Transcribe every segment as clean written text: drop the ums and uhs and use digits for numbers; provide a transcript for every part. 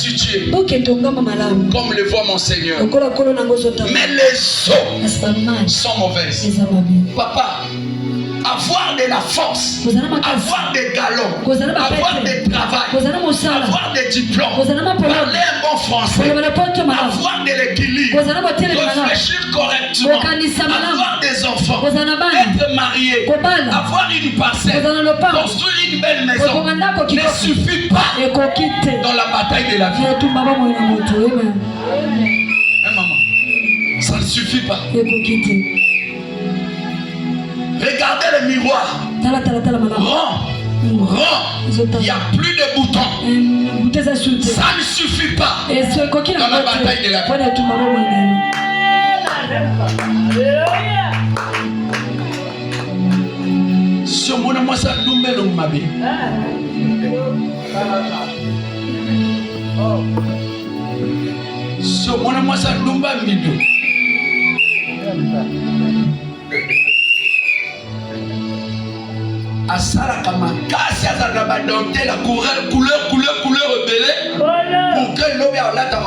situé comme le voit mon Seigneur. Mais les eaux sont mauvaises. Papa, avoir de la force, avoir des galons, avoir des travail, avoir des diplômes, parler un bon français, avoir de l'équilibre, réfléchir correctement, avoir des enfants, être marié, avoir une parcelle, construire une belle maison ne suffit pas dans la bataille de la vie. Maman, ça ne suffit pas. Regardez le miroir. Rond. Il n'y a plus de boutons. Ça ne suffit pas dans la bataille de la vie. Sur mon amour, ça nous met le mabi. Sur mon amour, ça nous met le midou. Asala kama kasi azala badonté la couleur rebelle pour que l'homme alata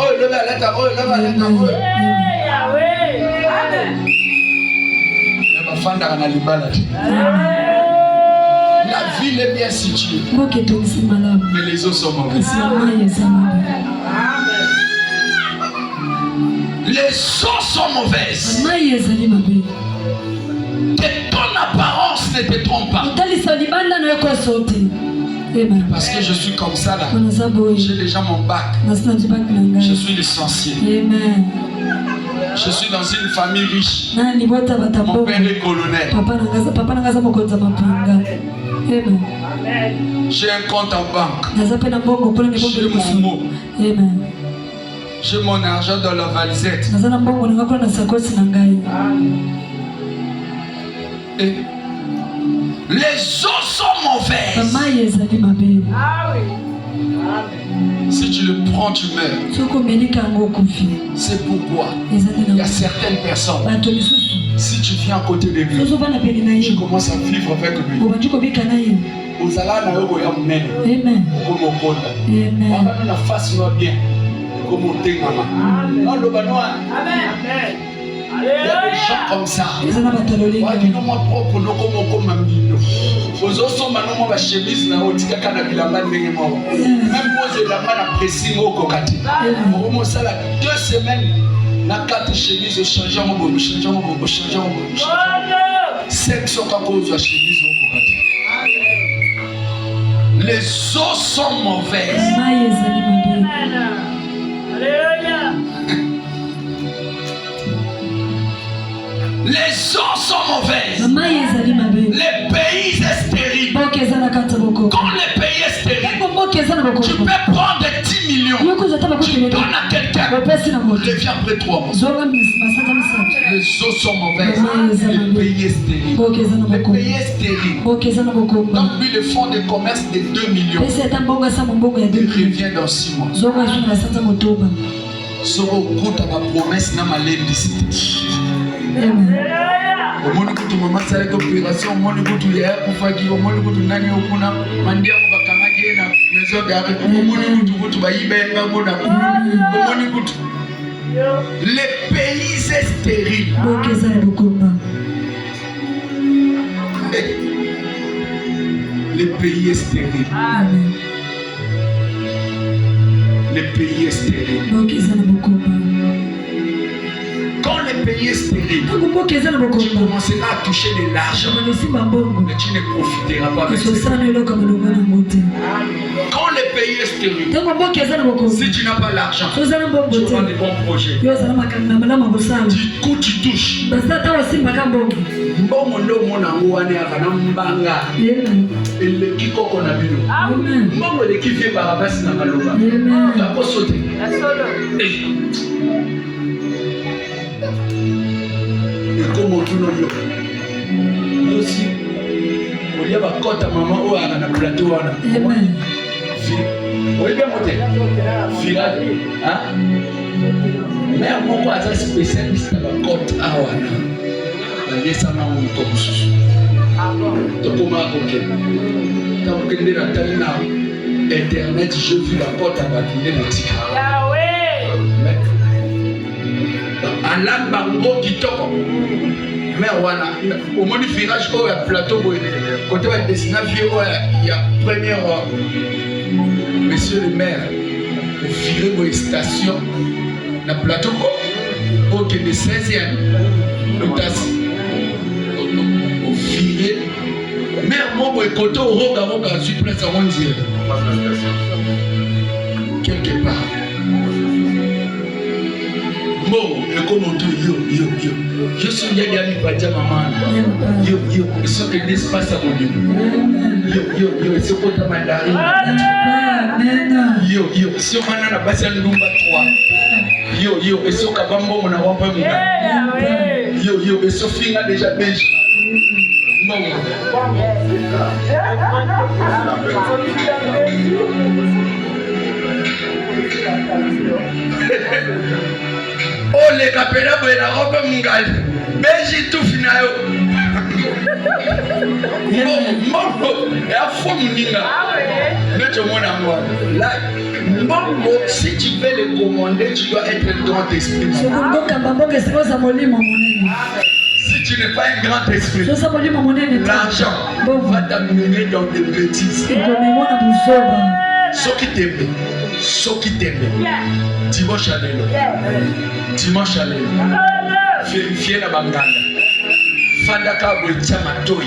la ville est bien située mais les eaux sont mauvaises. Les eaux sont mauvaises. Que ton apparence ne te trompe pas. Parce que je suis comme ça là. J'ai déjà mon bac. Je suis licencié. Je suis dans une famille riche. Mon père est colonel. J'ai un compte en banque. J'ai mon mot. J'ai mon argent dans la valisette. Et les eaux sont mauvaises. Si tu le prends, tu meurs. C'est pourquoi il y a certaines personnes, si tu viens à côté de lui, tu commences à vivre avec lui. Il y a des gens comme ça. Les os sont mauvaises. Les eaux sont mauvaises. Les pays est stérile. Quand le pays est stérile, tu peux prendre 10 millions. Tu donnes à quelqu'un. Reviens après 3 mois. Les eaux sont mauvaises. Le pays est stérile. Le pays est stérile. Donc lui, le fonds de commerce de 2 millions. Il revient dans 6 mois. Soro kuta ba promesse na malendicité. Omoni kutu mama sale opération, omoni kutu ya kufaki, omoni kutu nani okuna mandia ko bakangaki na mezo gare, omoni kutu ba ibenga bona. Omoni kutu. Le pays est stérile. Le pays est stérile. Le pays est stérile. Quand le pays est stérile, tu commenceras à toucher de l'argent, mais tu ne profiteras pas avec ça. Quand le pays est stérile, si tu n'as pas l'argent, tu auras des bons projets. Du coup, tu touches. Mbongo ndo mona ngwane akana mbanga eleki koko na bino mbongo eleki vie barabasi na maloba tako sote ekomo tuno yo aussi olia bakota mama o akana plateau wana olia mote vira mais moko aza spécialiste na bakota awana Yesa na mtu kususu. Tokoma koke. Takukendera tali na Internet, j'ai vu la porte à bâtiment le tigre. Alain Bango qui toque. Mais voilà, au moins du virage, il y a plateau. Côté de destination, il y a première. Monsieur le maire, vous virez vos stations. Le plateau, ok, de 16e. Le tasse. Vous virez. Mais moi, je suis côté au Roga, je suis place à 11e. Quelque part. Bon, et comme yo. Je suis bien d'amis pas dire maman. Yo, ils sont que l'espace à mon yo, c'est quoi ta mandarine? Yo, si on a passé un number 3. Yo, et ce kabambo on a wapa muka. Yo, et Sophie a déjà beige. Bon. Oh les capella boy la robe mungal. Beji tout final. Mambo et à fond muninga. Mais tu m'en as moi. Là, mambo si tu veux le commander, tu dois être un grand esprit. Si tu n'es pas un grand esprit, l'argent va t'amener dans des bêtises. Ce qui t'aime, dimanche à l'élo, vérifiez la banganda. Fandaka boitia matoi,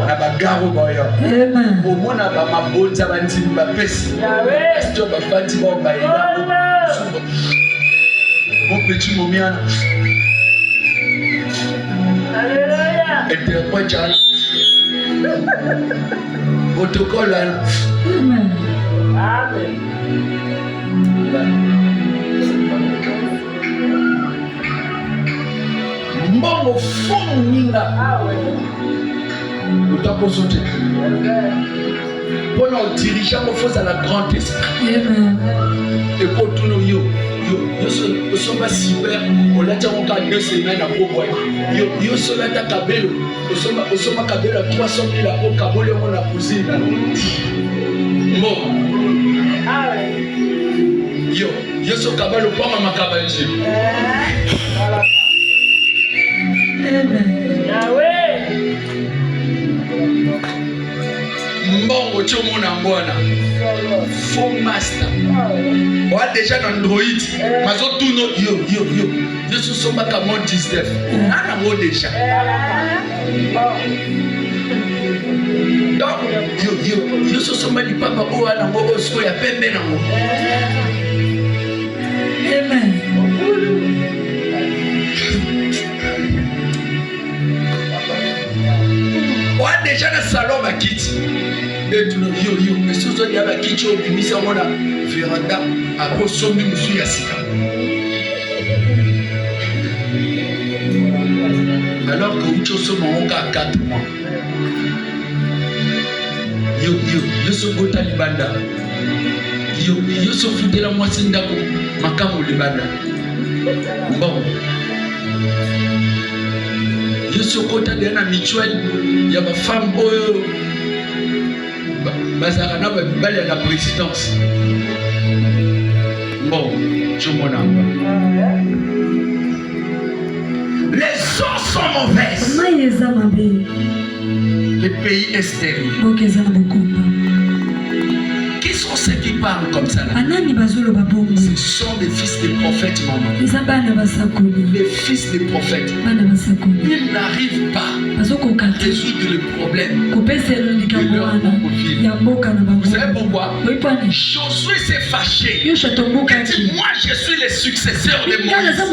na bagaro boyo. Au moins na ba mabonza banti ba pesi. Est-ce que ba banti ba baïda? Mon petit momiana. Alléluia. Et te quoi jana? Protocole là. Amen. Mbongo fond ninga. Utakosote. Pour nos dirigeants, il faut la grande esprit. Et pour tous nos yo sommes pas super. On l'a dit encore 2 semaines à Boboy. Yo sommes là Kabelo. Nous sommes à Kabelo 300 000 à Kabelo on a posé. Bon. Yo sommes Kabelo pas maman Kabelo. Mbongo chomona mbona faux master wa déjà dans Android mazo tuno yo je suis pas comme 19 ana mo déjà donc yo suis pas du papa o ana mo osko ya pembe na mo amen. Wa déjà dans salon ba kiti et tout yo mais ce sont des ba kiti au bimisa mona véranda après sombi musu ya sika alors que ucho somo onka 4 mois yo so bota libanda yo so futela mwasi ndako makamu libanda bon yo so kota de na mutuelle ya ba femme oyo bazaka na ba bale la présidence bon je m'en amba les eaux sont mauvaises le pays est stérile. Qui sont ceux qui parlent comme ça là? Ce sont des fils des prophètes, maman. Les fils des prophètes. Ils n'arrivent pas à résoudre le problème. Vous savez pourquoi? Josué s'est fâché. Il dit, moi je suis le successeur de Moïse.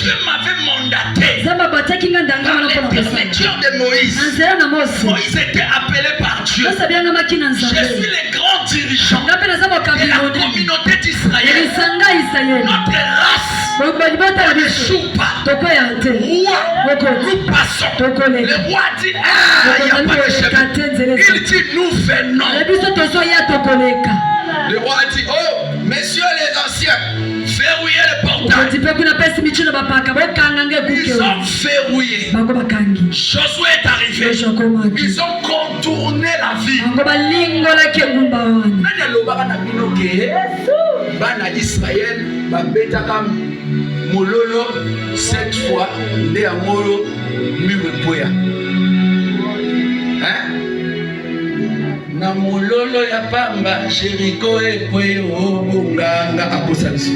Dieu m'avait mandaté par l'intermédiaire de Moïse. Moïse était appelé par Dieu. Je suis le grand dirigeant de la communauté d'Israël. Notre race ne joue pas. Roi, nous passons. Le roi dit, il n'y a pas de chemin. Il dit, nous venons. Le roi dit, oh, messieurs les anciens, verrouillez les portails. Ils ont verrouillé. Josué est arrivé. Ils ont contourné la ville. Bana Israël babetaka mololo 7 fois nde ya molo mirepoya. Na mololo ya pamba Jéricho ekwe obonganga akosa biso.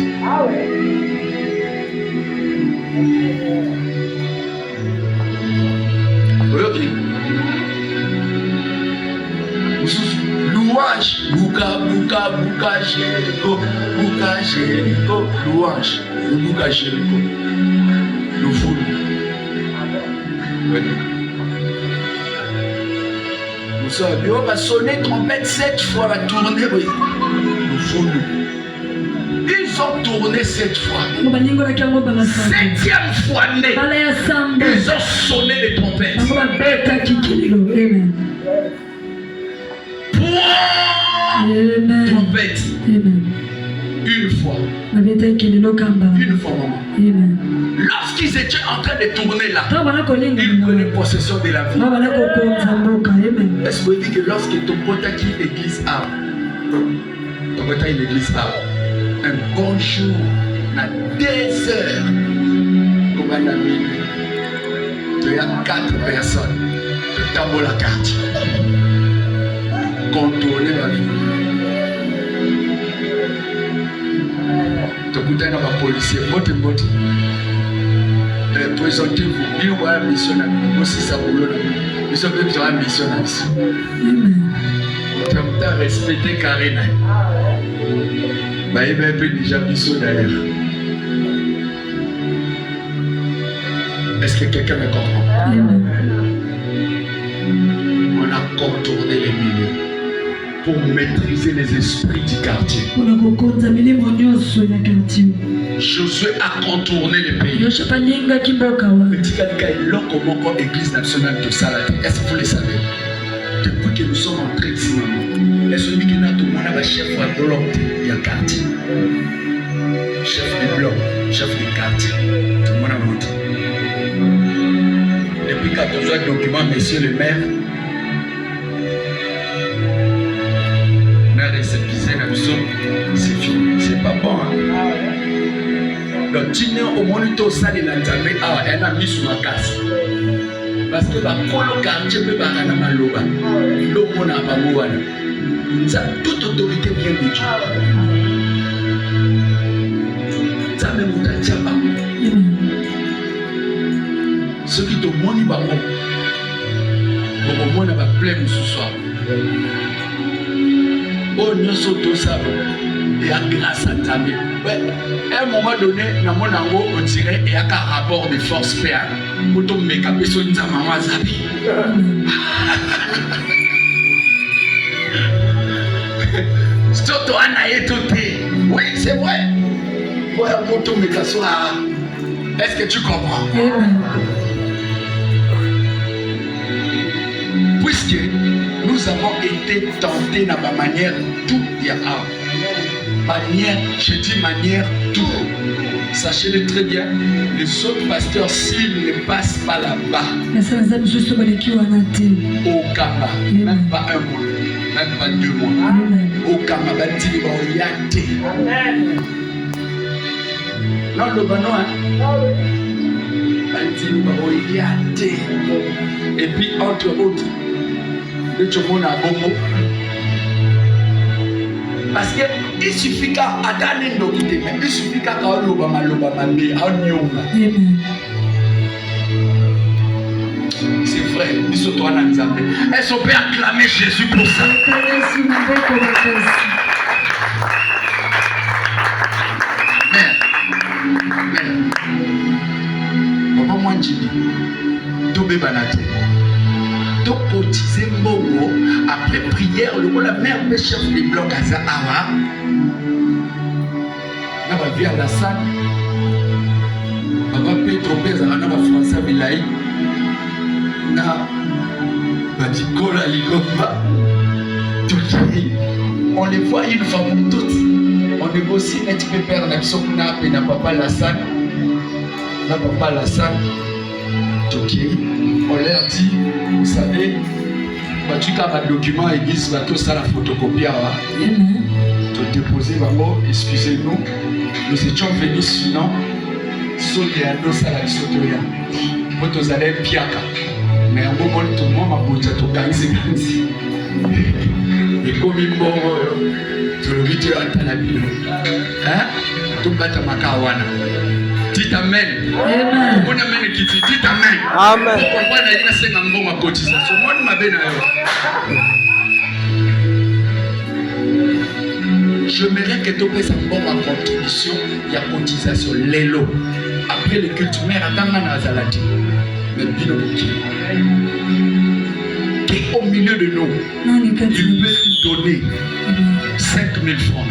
Oyoki louange, bouka Jéricho, louange, bouka Jéricho, le fou. Nous sommes, on va sonner trompette 7 fois, va tourner, le fou. Ils ont tourné 7 fois. 7e fois, ils ont sonné les trompettes. Trompette. Une fois. Une fois, maman. Lorsqu'ils étaient en train de tourner là, ils prenaient possession de la vie. Est-ce que vous dites que lorsque ton pote qui l'église a, un bon jour, à 2 heures, comme un ami, il y a 4 personnes, tu t'envoies la carte. Contrôler la vie. Tu écoutes un policier, votre. Présentez-vous, il y a une mission, aussi ça vous le ils sont même sur une mission. Tu as respecté Karina. Il y a un peu déjà mission derrière. Est-ce que quelqu'un me comprend? On a contourné les milieux pour maîtriser les esprits du quartier. Josué a contourné le pays. Église nationale de Salade. Est-ce que vous le savez? Depuis que nous sommes entrés ici, est-ce que nous avons chef de bloc du quartier? Chef de bloc, chef de quartier. Tout le monde a monté. Depuis 14 heures, document, monsieur le maire. C'est fini, c'est pas bon. Donc, tu n'es au moniteur au salé l'anzamé, elle a mis sur ma casse. Parce que la colocation peut pas aller à Maloba. L'homme n'a pas mouana. Ça, toute autorité vient de Dieu. Ça même vous t'a pas. Ceux qui t'ont moni ba mo. Bon, moi, on va plein ce soir. Oh, nous sommes tous ça. Et à grâce à Nzambe. À un moment donné, dans mon ango, on dirait qu'il y a un rapport de force PA. Pour tout me caper sur Nzambe Zabi. Oui, c'est vrai. Est-ce que tu comprends? Puisque nous avons été tentés dans ma manière tout y a manière, je dis manière tout. Sachez-le très bien, les autres pasteurs, s'ils ne passent pas là-bas, au Kama, même pas un mois, même pas 2 mois, au Kama, non, le banois, et puis entre autres, le Tchomon a Bobo. Parce qu'il suffit qu'à Adane Ndokite, il suffit qu'à Obama, c'est vrai, ils sont toi dans les amis. Est-ce qu'on peut acclamer Jésus pour ça? Mère, papa moi Njibi, Tobé Banate. Donc cotiser Mbongo après prière, le rôle la mère de chef des blocs à Zahara. On va vivre à la salle. On va payer trop bien, on va François Bilaï. Na Batikola Ligomba. On les voit une fois pour toutes. On on négocie net pe père na biso kuna pe na papa Lassane. Na papa Lassane. Ok, on leur dit, vous savez, tu as un document église, va tout ça la photocopie. Tu déposer, excusez-nous, nous étions venus sinon, Soliano Salasotoya, pour tous aller piaka. Mais à un moment, tout le monde m'a bouché, tout le monde et comme il m'a tu le vis, tu as la Bible. Hein? Tout le monde m'a kawana. Dites amen. Amen. On amène qui dit dites amen. Amen. Pourquoi il y a 50 bons à cotisation? Moi, je m'avais je mérite que tu fasses un bon à contribution, il y a cotisation, l'élo. Après le culte, mère, attends, on a zalati. Mais bien qui est au milieu de nous, il peut nous donner 5 000 francs,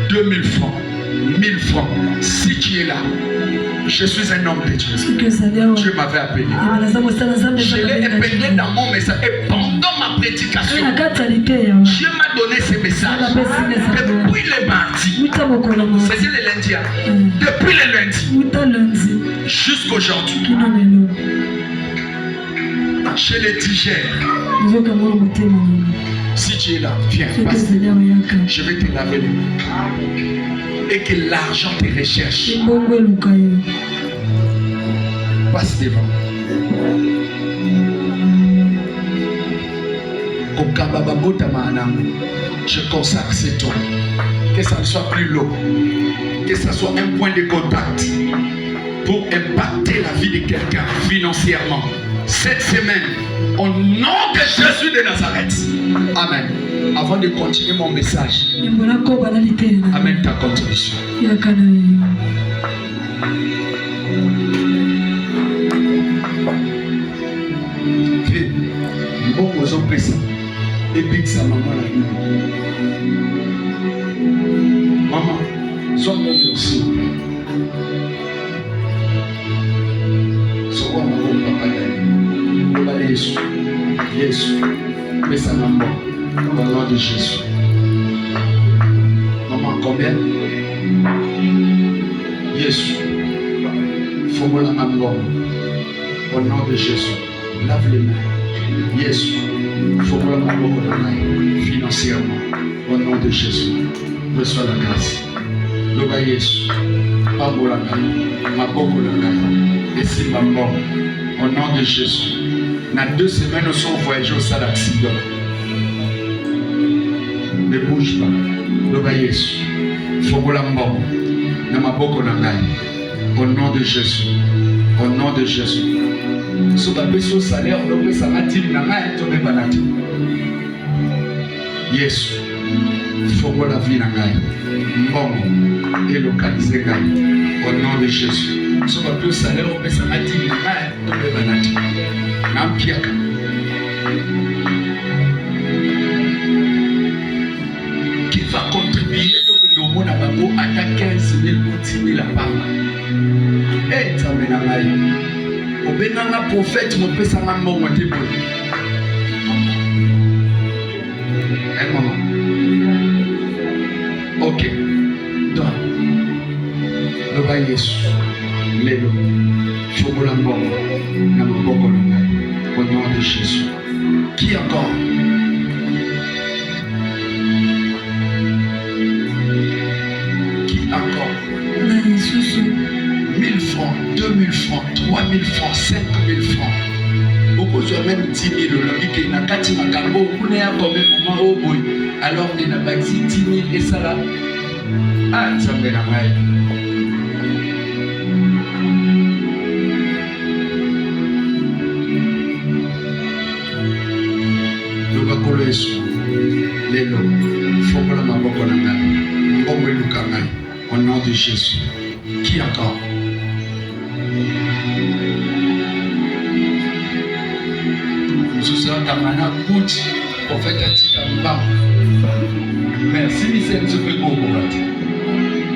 2 000 francs, 1 000 francs. Si tu es là, je suis un homme de Dieu. Dieu m'avait appelé. Je l'ai appelé dans mon message. Et pendant ma prédication, Dieu m'a donné ce message. Depuis le mardi, c'est le lundi. Depuis le lundi jusqu'aujourd'hui, je le digère. Si tu es là, viens, passe. Je vais te laver les mains. Et que l'argent te recherche. Passe devant. Je consacre ces toi. Que ça ne soit plus l'eau. Que ça soit un point de contact pour impacter la vie de quelqu'un financièrement. Cette semaine, au nom de Jésus de Nazareth. Amen. Avant de continuer mon message, amène ta contribution. Bon, vous en prie ça. Et puis ça, maman la vie. Maman, sois mon aussi. Sois mon papa. Jésus, Jésus, mais ça m'a mort. Au nom de Jésus. Maman, combien? Jésus, faut-moi la mort. Au nom de Jésus, lave les mains. Jésus, faut-moi la mort financièrement. Au nom de Jésus, reçois la grâce. Loba Jésus, pas pour la main, ma beaucoup la main. Et si ma mort, au nom de Jésus. Dans 2 semaines, nous sommes voyagés au salle d'accident. Ne bouge pas. Le Jésus. Faut que la mort. Ne m'a pas au nom de Jésus. Au nom de Jésus. Si tu as besoin de salaire, on ça va dire Jésus. Faut que la vie n'a bon et localiser au nom de Jésus. Si tu as besoin de salaire, on ça va dire Nampiaka. Qui va contribuer au monde à 15 000 ou 10 000 à part. Et ça me n'a au bénin prophète, mon père, ça m'a monté pour lui. Un moment. Ok. Donc, le va Jésus. Lélo. Chomolambo. Namaboko. Au nom de Jésus. Qui encore? Qui encore? 1000 francs, 2000 francs, 3000 francs, 5000 francs. Beaucoup de même 10 000. Le n'a qu'à dire Makambo, vous n'avez pas même au bout. Alors il n'a pas dit 10 000 et ça là. Ah, ça me l'a mal. Au nom de Jésus. Qui encore? Nous sommes dans la route pour faire un petit bambam. Merci, Michel, je veux beaucoup.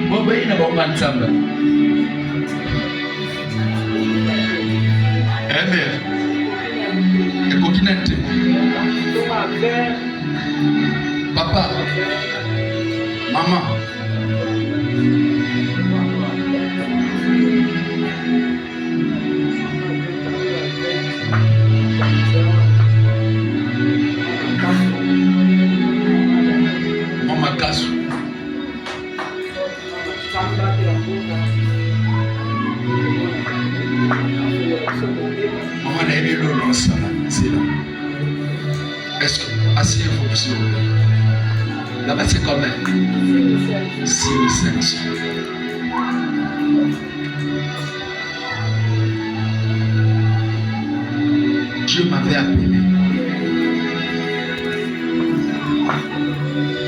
Bon, ben, il n'a pas de ensemble. Amen. Et pour qui n'est-ce pas? Papa, maman, asseyez-vous, s'il vous plaît. Là-bas, c'est combien? 6500. Dieu m'avait appelé.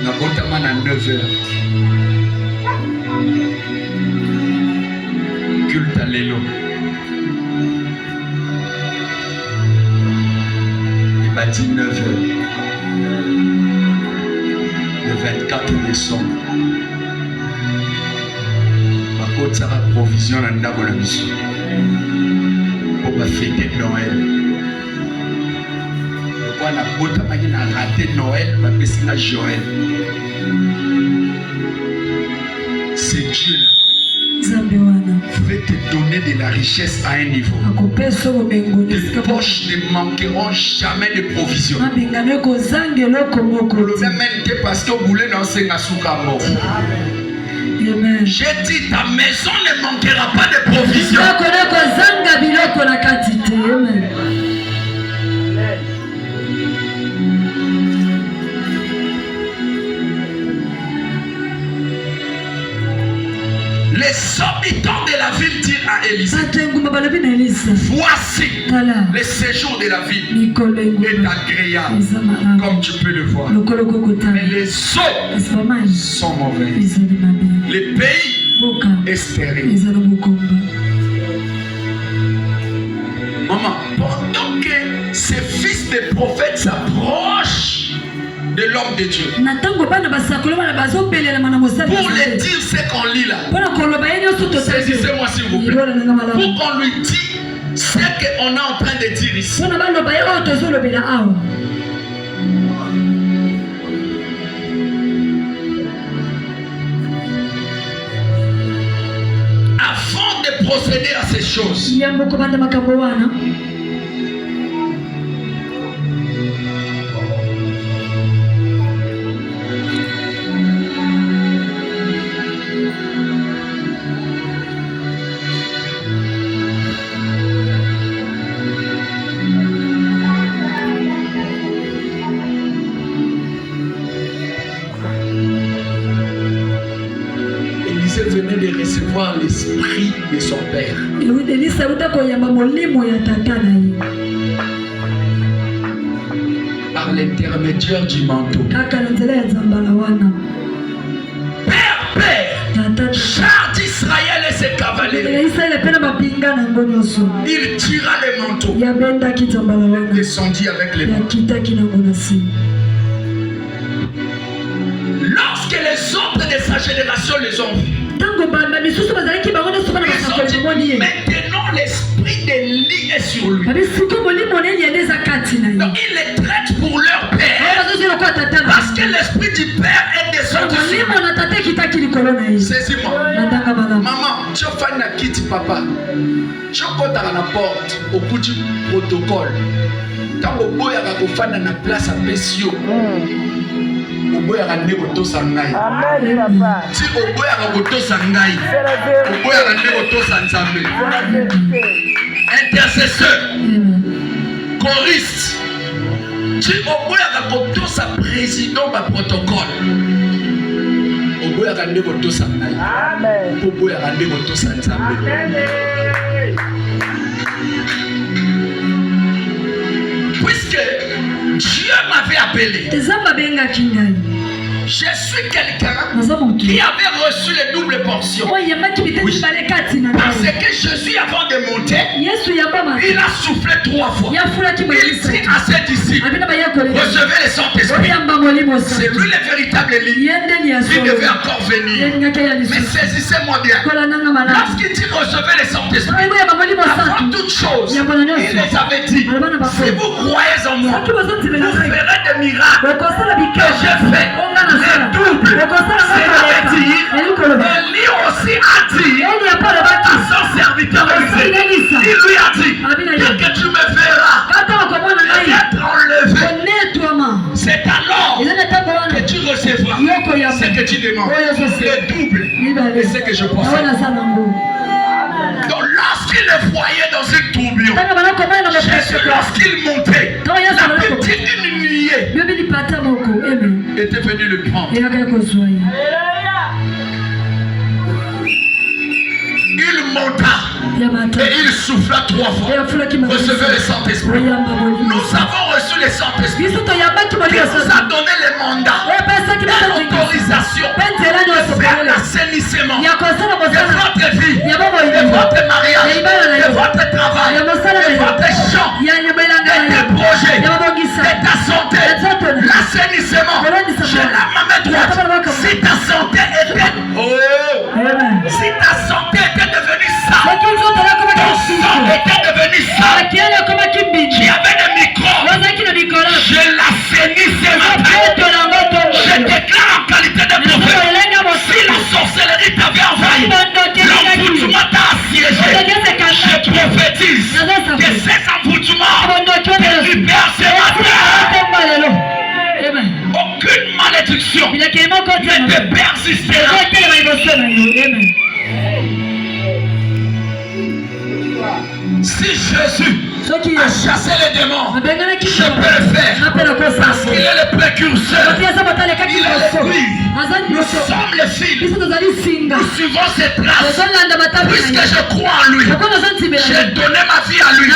Notamment à 9h. Culte à l'élo. Il m'a dit 9h. Le 24 décembre. Ma côte sera provision à la mission. Pour ma fêter Noël. On a raté Noël, ma à Joël. C'est Dieu là. Je vais te donner de la richesse à un niveau. Tes poches ne manqueront jamais de provisions. Le même parce que vous voulez lancer un souka mort. J'ai dit ta maison ne manquera pas de provisions. Les habitants de la ville dirent à Élisée, voici le séjour de la ville est agréable, comme tu peux le voir. Mais les eaux sont mauvaises. Les pays est stérile. Maman, pendant que ces fils de prophètes s'approchent de l'homme de Dieu, pour les dire ce qu'on lit là, saisissez-moi s'il vous plaît, pour qu'on lui dise ce qu'on est en train de dire ici. Avant de procéder à ces choses, venait de recevoir l'esprit de son père. Par l'intermédiaire du manteau. Père, char d'Israël et ses cavaliers. Il tira les manteaux. Il descendit avec les manteaux. Lorsque les autres de sa génération les ont vus, maintenant l'esprit d'Élie est sur lui. Donc il les traite pour leur père, parce que l'esprit du père est descendu sur lui. Saisis-moi. Maman, tu fais na kiti papa. Tu comptes à la porte au bout du protocole. Quand au bout il y a une place à Pessio. Oboya kande koto sangai. Amen papa. Si oboya koto sangai. Oboya kande koto sanzambe. Intercesseur. Choriste. Si oboya koto sa président ba protocole. Oboya kande koto sangai. Amen. Oboya kande koto sanzambe. Amen. Puisque Dieu m'avait appelé. Je suis quelqu'un qui avait reçu les doubles portions. Oui. Parce que Jésus, avant de monter, il a soufflé 3 fois. Il dit à ses disciples, recevez le Saint-Esprit. C'est lui le véritable Élie. Il devait encore venir. Mais saisissez-moi bien. Lorsqu'il dit recevez le Saint-Esprit, avant toute chose, il les avait dit, si vous croyez en moi, vous ferez des miracles que j'ai fait. Les doubles, c'est avait dit, Élie aussi a dit à son serviteur Élisée, il lui a dit, qu'est-ce que tu me feras être enlevé, c'est alors que tu recevras ce que tu demandes, c'est double, et ce que je pense. Donc lorsqu'il le voyait dans une tourbillon, lorsqu'il montait, la petite huilier était venu le prendre. Il monta et il souffla 3 fois. Recevez le Saint-Esprit. Nous avons reçu le Saint-Esprit. Il nous a donné les mandats, l'autorisation de faire l'assainissement de votre vie, de votre mariage, de votre travail, de votre champ, de tes projets, de ta santé, l'assainissement. Je la main droite. Si ta santé était, si ta santé était devenue sale, ton sang était devenu sale, qui avait des microbes, je l'assainnis ce matin. Je déclare en qualité de prophète, si la sorcellerie t'avait envahi, l'envoûtement t'a assiégé, je prophétise que ces envoûtements te libèrent ce matin. Aucune malédiction ne te persistera. Si Jésus a chassé les démons, je peux le faire parce qu'il est le précurseur. Il est le fruit. Nous sommes les fils. Nous suivons ses traces. Puisque je crois en lui, j'ai donné ma vie à lui.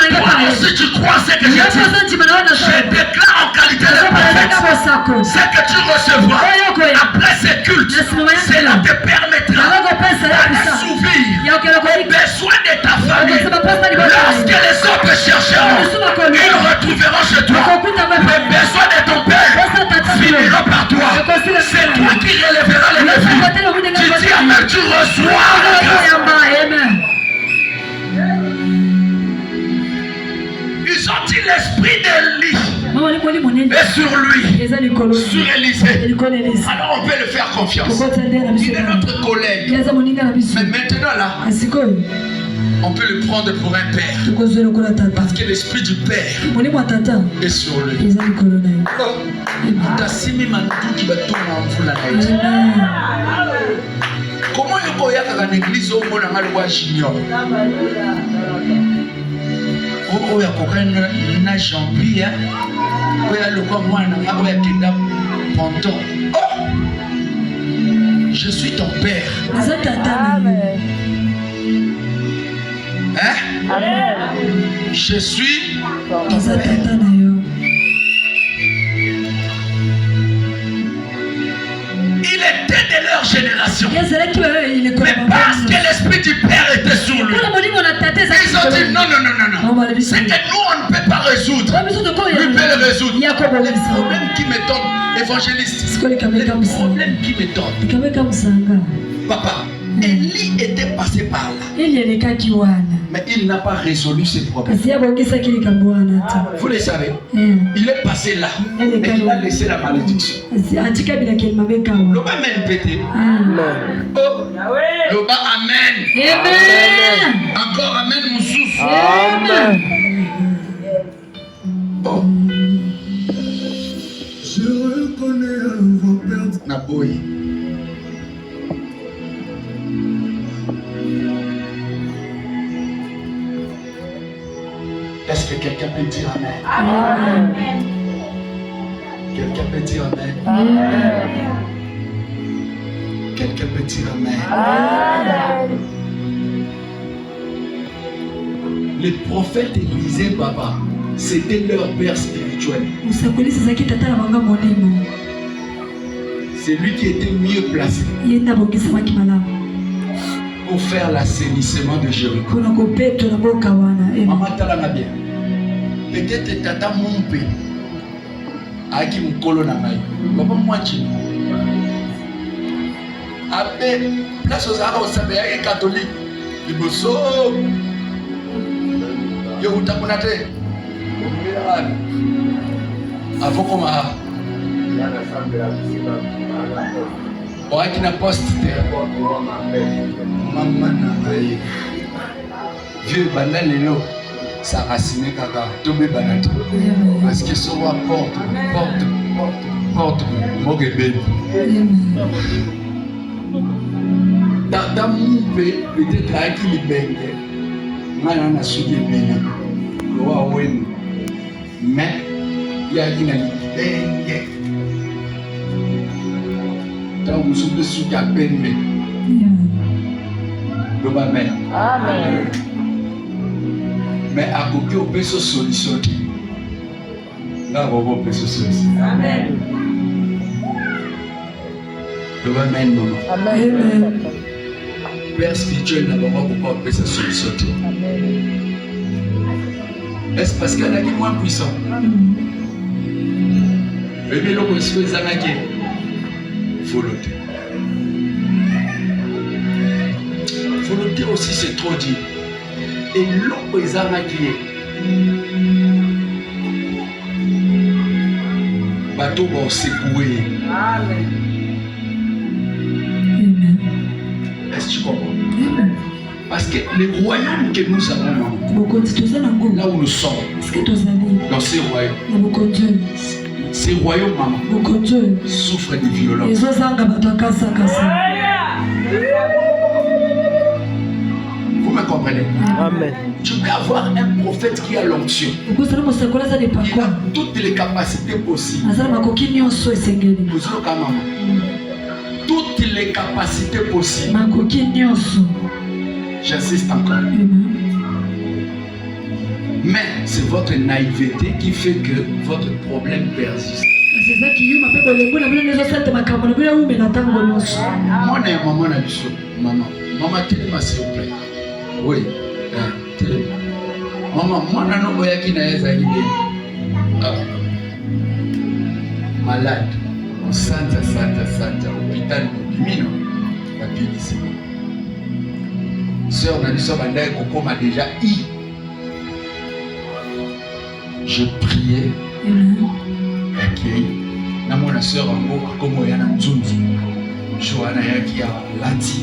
Toi aussi tu crois ce que je dis. Je déclare en qualité de prophète, ce que tu recevras après ces cultes, cela te permettra d'assouvir les besoins de ta famille. Lorsque les autres chercheront, ils retrouveront chez toi les besoins de ton père finiront par toi. C'est toi qui relèveras les défis. Tu dis amen, tu reçois la grâce. Ils ont dit l'esprit d'Élie est sur lui, sur Élisée. Alors on peut le faire confiance. Il est notre collègue. Mais maintenant là, on peut le prendre pour un père. Parce que l'esprit du père est sur lui. Comment il y a une église au monde dans le roi junior? Il y a un jambier, il y a le roi moine, il y a un ponton. Je suis ton père. Amen. Hein? Amen. Je suis ton père. Il était de leur génération. Mais parce que l'esprit du père était sur lui, ils ont dit non. C'est que nous on ne peut pas résoudre. Lui peut le résoudre. Le problème qui m'étonne, évangéliste, le problème qui m'étonne, papa, Élie était passé par là. Mais il n'a pas résolu ses problèmes. Vous le savez. Il est passé là. Et il a laissé la malédiction. Loba amen pété. Loba amen. Encore amen moussous. Amen. Je reconnais un nouveau père. Naboy. Est-ce que quelqu'un peut dire amen? Amen. Quelqu'un peut dire amen? Amen. Quelqu'un peut dire amen? Amen. Les prophètes Élisée, Baba, c'était leur père spirituel. C'est lui qui était mieux placé pour faire l'assainissement de Jéricho. Maman talana bien. Peut-être tata mon père aki mukolo na ngai. Papa mwachi. Abe place aux arabes sabe ya catholique. Liboso. Yo utakuna te. Avant koma. Oaki na poste te. Maman na ngai. Vieux banda lelo ça racine kaka tombe banati parce que sur la porte mogebel tata mumpe peut-être aki libenge ngana na suki bene loa wen mais yaki na libenge ntango mosusu mpe suki apembe loba amen. Mais akoki opesa solution te nga bobo opesa solution. Loba amen mama. Père spirituel na bango pourquoi opesa solution te. Est-ce parce qu'il y en a qui moins puissant? Et bien l'autre aussi les anaki volonté. Volonté aussi c'est trop dit. Et l'autre les anaki bateau vont secouer. Est-ce que tu comprends? Parce que les royaumes que nous avons, là où nous sommes, dans ces royaumes, ces royaumes, maman, souffrent de violence. Vous me comprenez? Amen. Tu peux avoir un prophète qui a l'onction. Il a toutes les capacités possibles. Toutes les capacités possibles. J'insiste encore. Mais c'est votre naïveté qui fait que votre problème persiste. Maman, tellement s'il vous plaît. Oui, maman, moi, non, malade. Santa, hôpital, la pénicilline. Sœur Nalissa Bandaï Koko m'a déjà eu. Je priais. Ok. Namona sœur Ango, comme Yana Mzunzu. Joana Yaki a Lati.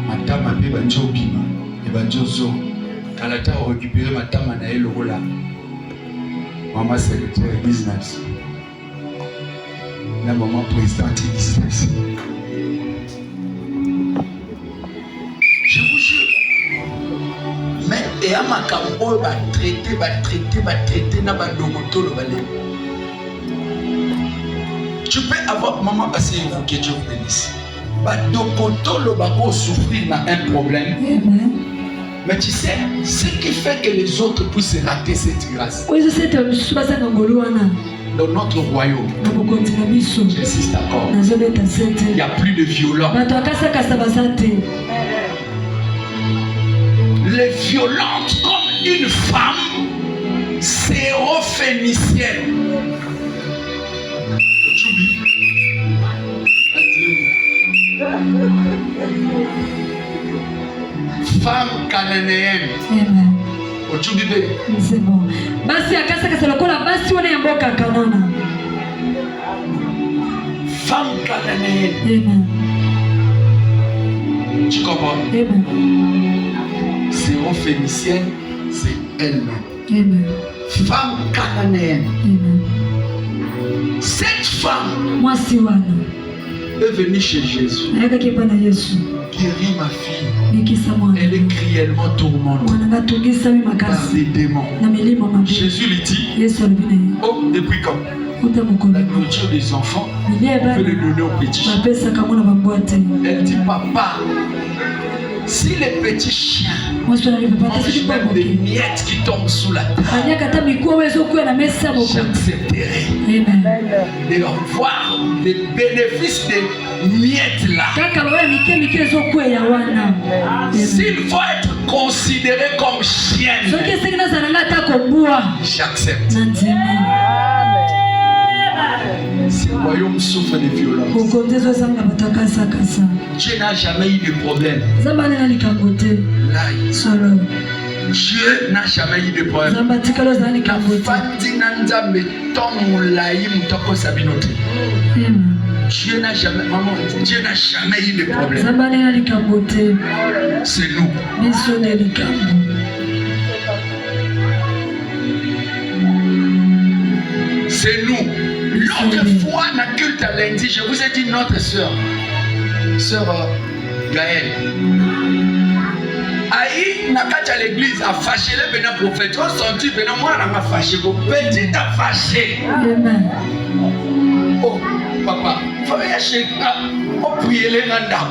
Matama Bé Banjo Bima. Et Banjo Zo. Kalata a récupéré Matama Naël Rola. Maman secrétaire business. La maman présidente business. Je vous jure. Mais et à ma campo va traiter na bandomoto le balai. Tu peux avoir maman assez évoqué, Dieu vous bénisse. Bandomoto le bago souffrir na un problème. Mais tu sais, ce qui fait que les autres puissent rater cette grâce. Oui, je sais que dans notre royaume, j'insiste encore, il n'y a plus de violence. Les violentes comme une femme syrophénicienne. Femme cananéenne. C'est bon. Basi akasa kasa lokola basi wana yamboka kanana. Femme cananéenne. Amen. Tu comprends? Amen. Syrophénicienne, c'est elle-même. Amen. Femme cananéenne. Amen. Cette femme moi si wana est venue chez Jésus. Guéris ma fille. Elle est cruellement tourmentée par des démons. Jésus lui dit, oh, depuis quand la nourriture des enfants, on peut les donner aux petits. Elle dit, papa, si les petits chiens mangent même des miettes qui tombent sous la table, j'accepterai de leur voir les bénéfices des miettes là. S'il faut être considéré comme chien, j'accepte. Ce royaume souffre de violence. Dieu n'a jamais eu de problème. Dieu n'a jamais eu de problème. Dieu n'a jamais, maman, Dieu n'a jamais eu de problème. C'est nous. C'est nous. L'autre fois, dans le culte à lundi, je vous ai dit notre sœur Gaëlle, a eu Aïe, n'a qu'à l'église, a fâché le bénin prophète. On senti bénin, moi, on a fâché. Petit a fâché. Amen. Oh, papa, il faut y acheter. On prie les nanda.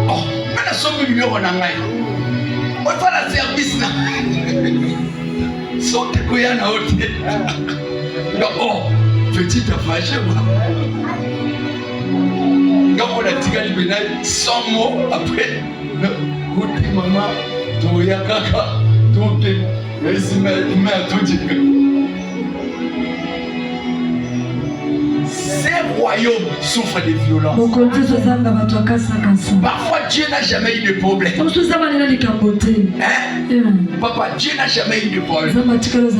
Oh, on a sauvé mieux en anglais. On fait la service là. Saute couillard à hôtel. Oh, petit a fâché, moi. Quand on a dit qu'il y a 100 mots après, Kouti maman, Touya Kaka, Touki, ces royaumes souffrent de violence. Parfois Dieu n'a jamais eu de problème. Hein? Papa, Dieu n'a jamais eu de problème.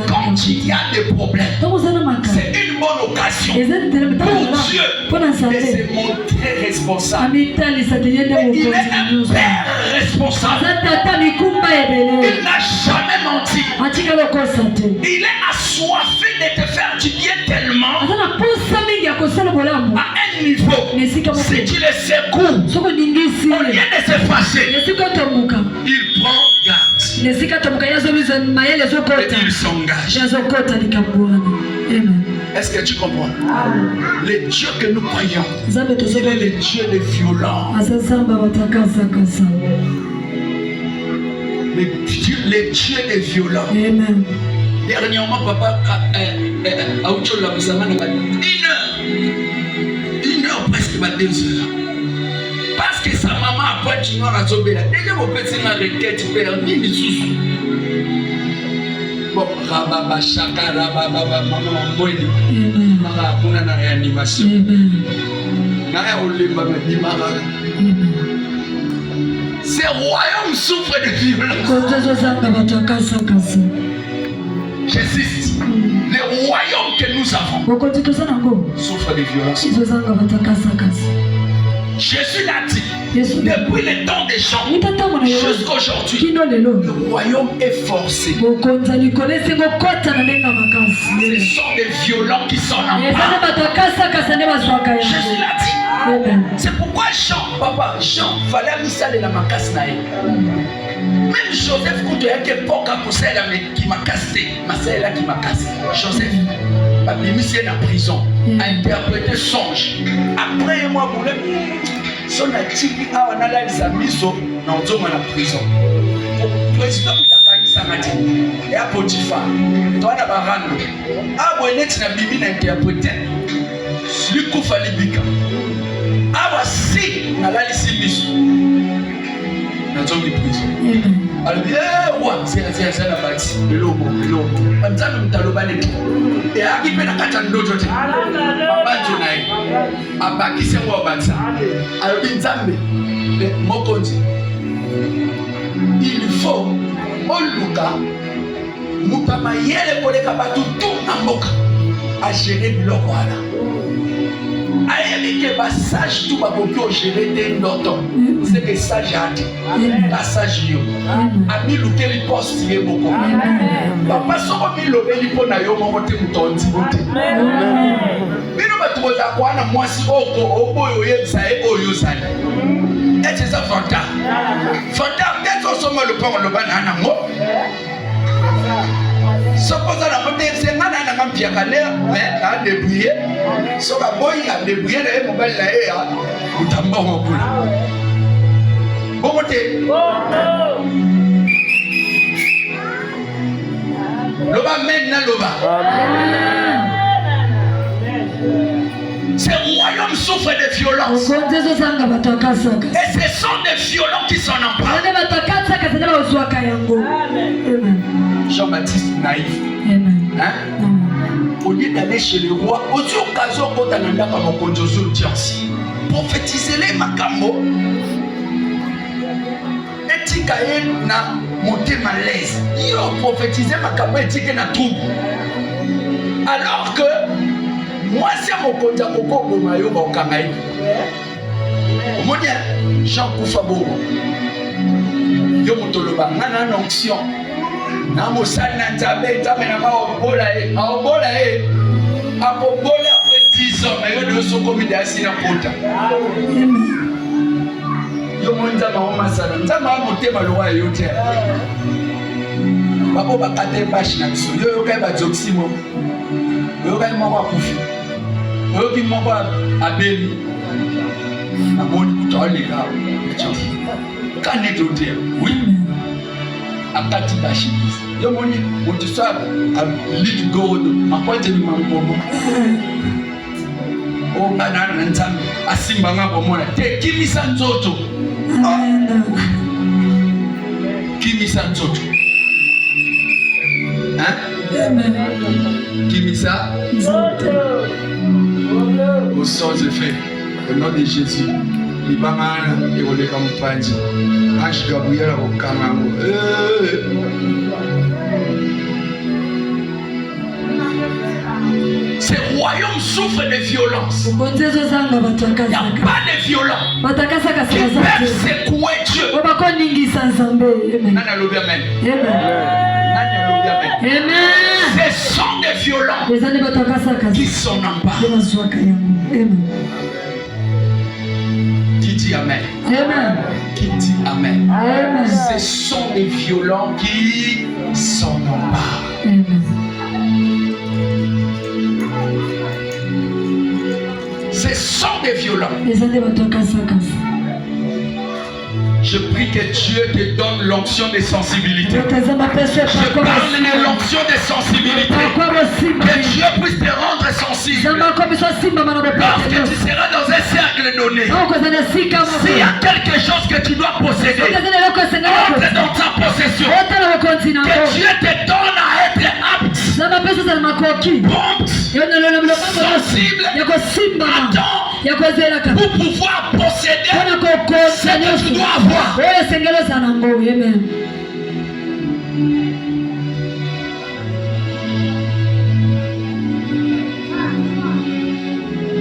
Quand il y a des problèmes, c'est une bonne occasion pour Dieu de se montrer responsable. Il est un père responsable. Il n'a jamais menti. Il est assoiffé de te faire du bien tellement à un niveau. Si tu le secoues, au lieu de se fâcher, il prend garde et il s'engage. Est-ce que tu comprends? Le Dieu que nous croyons, il est le Dieu de violence. Le Dieu de violence. Dernièrement, papa a oublié la une heure presque 2 heures. Parce que sa maman a pas de chinois à Zobela. Déjà, mon petit m'a requête permis, mais sous. Bon, rababa, chaka, rababa, maman, mbouini. Maman, on a une réanimation. N'a olimba, dimara. Ces royaumes souffrent de violence. J'insiste. Les royaumes que nous avons souffrent de violence. Jésus l'a dit. Depuis le temps des gens jusqu'à aujourd'hui, le royaume est forcé. Ce sont des violents qui sont en bas. Jésus l'a dit. C'est pourquoi Jean, papa, Jean, fallait misaler la macasse naïe. Même Joseph, quand il y a quelque chose qui m'a cassé, ma sœur qui m'a cassé. Joseph, la ministre est en prison, a interprété songe. Après moi, son attique a analysé sa mise dans la prison. Le président de la Samati et à Potiphar, toi na barando, a bonnet na bibi na interprété. Lui koufa libika. A wasi na la lisimis. Dans une prison. Alors, c'est la bâtie. Le lobo. Comme ça, nous t'allons pas les tout. Et à qui peut la catcher d'autres côtés. Papa, qui c'est moi, Banza. Alors, Binzambe, Mokondi. Il faut, au Luka, Moukama yele pour les kabatou tout en moka. À gérer le local. Aïe, que passage tout va beaucoup gérer des notes. C'est que ça j'ai hâte. Passage yo. Ami lequel il poste il est beaucoup. Papa soko mi lobe li pona yo mo mote mutondi bote. Bino batuza kwa na mwasi oko oboyo yebisa e oyo zali. Et c'est ça Fanta. Fanta peut-être somme le pont le banana ngo. Suppose la montée c'est ngana na kampia kanea mais a débrouillé. So ka boy a débrouillé na mobile la e utamba ngokula. Bomote. Loba maintenant loba. Ces royaumes souffrent de violence. Et ce sont des violents qui sont en bas. Jean-Baptiste naïf. Hein? Au lieu d'aller chez le roi, aux occasions quand on a prophétiser les makambo. Etikaye na monter malaise. Yo prophétiser makambo etike na trouble. Alors que moi c'est mon konja koko mayo ba okangai. Omonia Jean Koufabo. Yo motoloba ngana na onction. Na mosali na nzambe na maobola e. Aobola e. Abobola après 10 ans mais yo de so komi dasi na pota. Yo monja nzamba masala nzamba motema lowa yote babo bakate bashi na biso yo kai ba joximo yo kai moko akufi yo ki moko abeli na moni kutolega kan est auteur oui akati bashi yo moni mutusa lead god akwete ni mambo o banana nzambe asimba ngabo mona te kimisa nzoto kimisa nzoto kimisa nzoto au sans effet au nom de Jésus libangana ekoleka mopanzi ange Gabriel akokanga yango ce royaume souffre de violence. Il n'y a pas de violence qui peuvent secouer Dieu. Amen. Ce sont des violents qui s'en emparent. Qui dit Amen? Amen. Qui dit Amen? Amen. Ce sont des violents qui s'en emparent. Amen. Ce sont des violents. Je prie que Dieu te donne l'onction de sensibilité. Je parle de l'onction de sensibilité. Que Dieu puisse te rendre sensible. Lorsque tu seras dans un cercle donné, s'il y a quelque chose que tu dois posséder, entre dans ta possession. Que Dieu te donne à être apte, sensible, pour pouvoir posséder ce que tu dois avoir.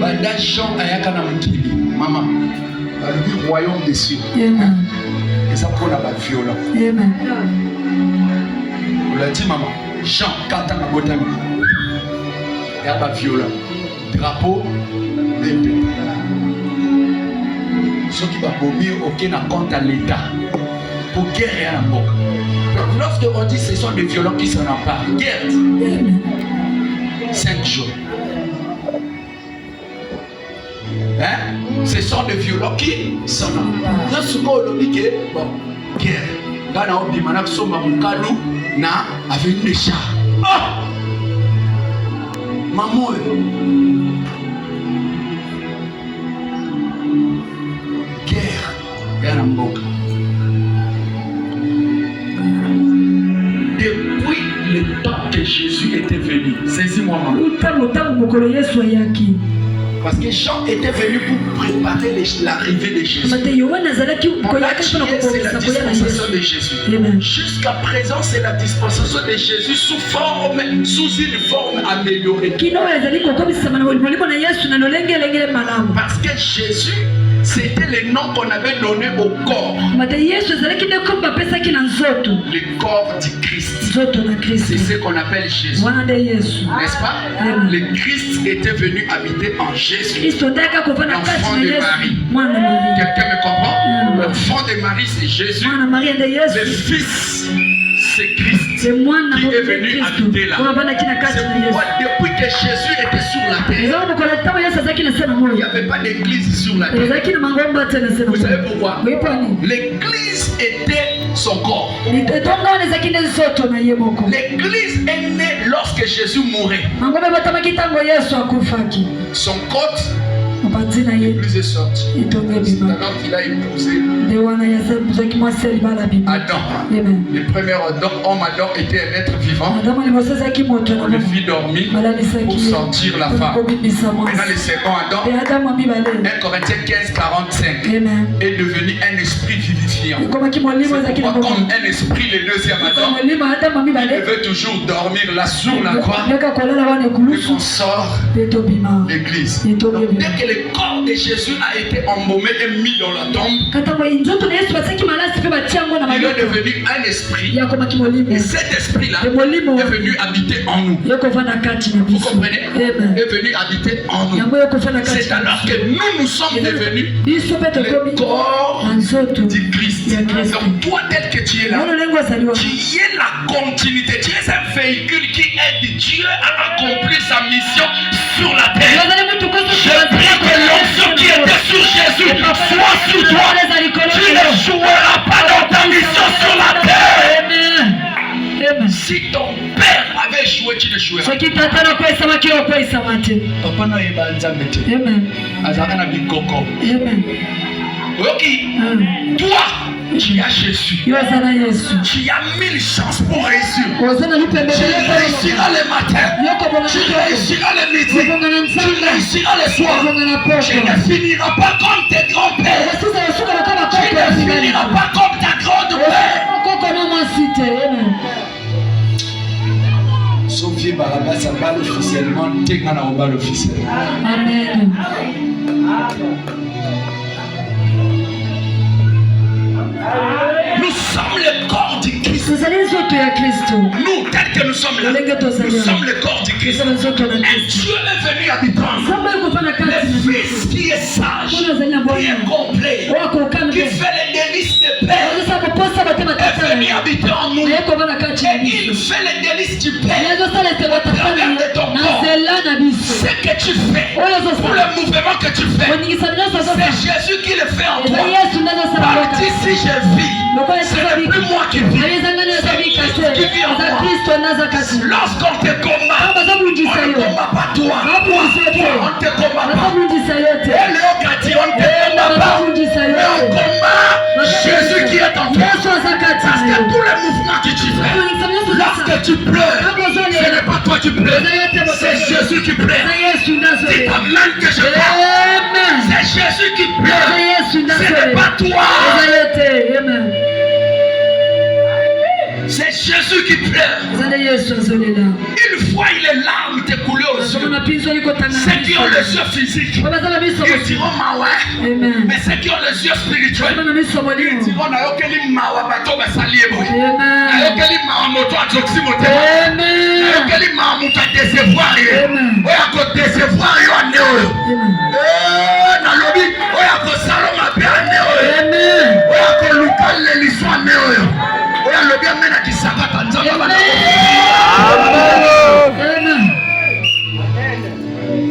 Banda Jean ayaka na mukili mama le royaume des cieux et ça pour la violence. Amen. On l'a dit maman Jean kata na botami ya ba violent drapeau épée. Ceux qui vont vomir aucun compte à l'État pour guerre à mort. Donc lorsque on dit ce sont des violents qui s'en emparent, guerre 5 jours. Hein? Ce sont des violents qui s'en emparent. Lorsque on dit que bon, guerre. Quand on dit que nous sommes avec une chars. Oh! Maman. Depuis le temps que Jésus était venu, saisis-moi maman. Parce que Jean était venu pour préparer l'arrivée de Jésus. C'est la dispensation de Jésus. Jusqu'à présent, c'est la dispensation de Jésus sous une forme améliorée. Parce que Jésus, c'était le nom qu'on avait donné au corps. Le corps du Christ. C'est ce qu'on appelle Jésus. N'est-ce pas? Le Christ était venu habiter en Jésus. L'enfant de Marie. Quelqu'un me comprend? L'enfant de Marie, c'est Jésus. Le Fils, c'est Christ qui est venu habiter là. C'est pourquoi depuis que Jésus était sur la terre, il n'y avait pas d'église sur la terre. Vous savez pourquoi? L'église était son corps. L'église est née lorsque Jésus mourait. Son côte, l'église est sortie. C'est alors qu'il a épousé Adam. Le premier homme Adam était un être vivant. On le fit dormir pour sortir la femme. Maintenant le second Adam, 1 Corinthiens 15:45, est devenu un esprit vivifiant. C'est pourquoi comme un esprit, le deuxième Adam, il devait toujours dormir là sur la croix. Et qu'on sort l'église. Donc, dès que l'église le corps de Jésus a été embaumé et mis dans la tombe, il est devenu un esprit. Et cet esprit-là est venu habiter en nous. Vous comprenez? Est venu habiter en nous. C'est alors que nous sommes devenus le corps du Christ. Donc toi tel que tu es là, tu es la continuité. Tu es un véhicule qui aide Dieu à accomplir sa mission sur la terre. Je prie que l'onction qui était sur Jésus soit sur toi. Tu ne joueras pas dans ta mission sur la terre. Si ton père avait joué, tu ne joueras pas. Papa n'a pas dit. Azakana bikoko. Ok. Toi, tu as Jésus. Tu as 1000 chances pour réussir. Tu réussiras le matin. Tu réussiras le midi. Tu réussiras le soir. Tu ne finiras pas comme tes grands-pères. Tu ne finiras pas comme ta grande-mère. Sophie Barabas a balle officiellement, Tegana a balle officiellement. Amen. Nous sommes le corps du Christ. Nous, tels que nous sommes là, nous sommes le corps du Christ. Et Dieu est venu habiter en nous. Le Fils qui est sage, qui est complet, qui fait les délices de Père, est venu habiter en nous. Et il fait les délices du Père au travers de ton corps. Ce que tu fais, pour le mouvement que tu fais, c'est Jésus qui le fait en toi. Parti si je vis, ce n'est plus moi qui vis, c'est Christ qui vit en moi. Lorsqu'on te combat, on ne combat pas toi, on te combat pas. Et Léo Gatti, on ne te combat pas, mais on combat Jésus qui est en toi. Parce que tous les mouvements que tu fais, lorsque tu pleures, ce n'est pas toi qui pleures, c'est Jésus qui pleure. C'est ta main que je parle, c'est Jésus qui pleure, ce n'est pas toi. C'est Jésus qui pleure. Une fois il est larmes te couler aux yeux. Ceux qui ont les yeux physiques, ils diront Mawa. Mais ceux qui ont les yeux spirituels, ils diront Nayokeli Mawa bato basaliebo. Nayokeli Mawa moto ajoximote. Nayokeli Mawa moto décevoir. Oya ko décevoir yo ane oyo. Nalobi oya ko saloma pe ane oyo. Oya ko lukale liso ane oyo.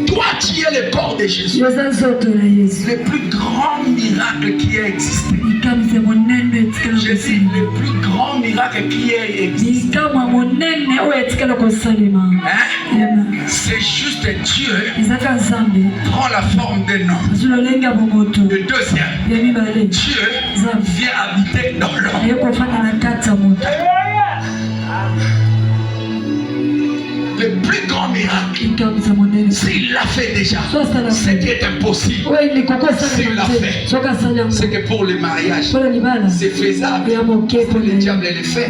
Toi, tu es le corps de Jésus. Le plus grand miracle qui a existé. Je dis le plus grand miracle qui a existé. C'est juste Dieu prend la forme d'un homme. Le deuxième, Dieu vient habiter dans l'homme. Le plus grand miracle, s'il l'a fait déjà, ce qui est impossible, s'il l'a fait, c'est que pour le mariage, c'est faisable. Pour le diable le fait.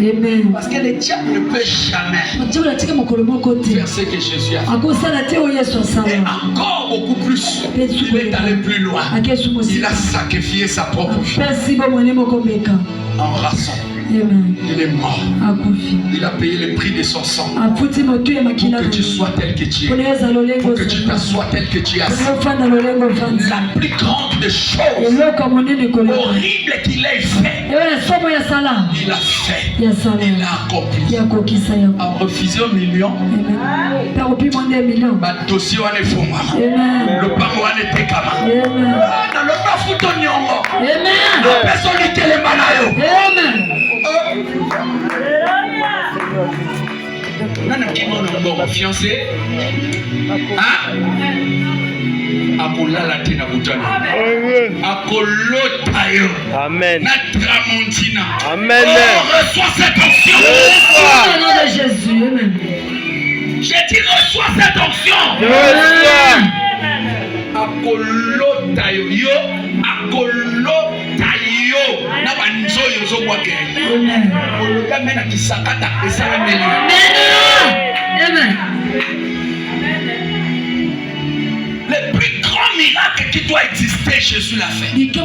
Parce que le diable ne peut jamais faire ce que Jésus a fait. Et encore beaucoup plus, il est allé plus loin. Il a sacrifié sa propre vie en rançon. Il est mort. Il a payé le prix de son sang pour que tu sois tel que tu es, pour que tu t'assoies tel que tu es assis. La plus grande des choses horribles qu'il ait fait, il a fait, il a accompli. En refusant 1 million, le dossier on est fou, le pango on est tekama, dans le bafuto nyongo, la personne qui est manayo. Nana qui m'a un fiancé, akolala te na butana, akolota yo, amen, na tramontina, amen. Oh, reçois cette onction, au nom de Jésus, amen. J'ai dit reçois cette onction, akolota yo, akolota yo, na banzo yo zo kwake, akolota mena kisakata esala meli, amen. Le plus grand miracle qui doit exister, Jésus l'a fait. Il ne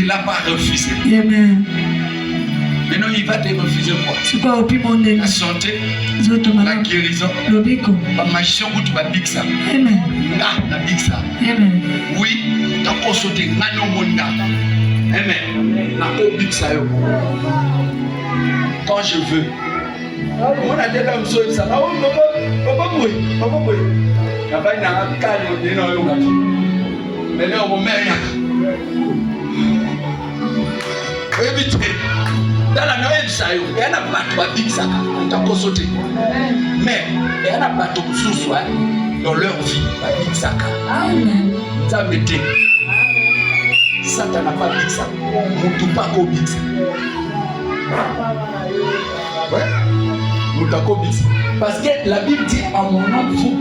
l'a pas refusé. Amen. Maintenant, il va te refuser quoi? La santé, la guérison, la magician, tu vas big ça. Amen. La big ça. Amen. Oui, tu as consulté. Amen. La big ça. Quand je veux. On a déjà un seul ça. Papa, mais là, on met rien. Évitez. Dans la noël, ça y est, il y a un bateau à big ça. Tu as consulté. Mais il y a un bateau sous soi dans leur vie. Big ça. Ça me dit. Satan n'a pas big ça. On ne pas qu'au big ça. Ouais. Parce que la Bible dit à mon nom, vous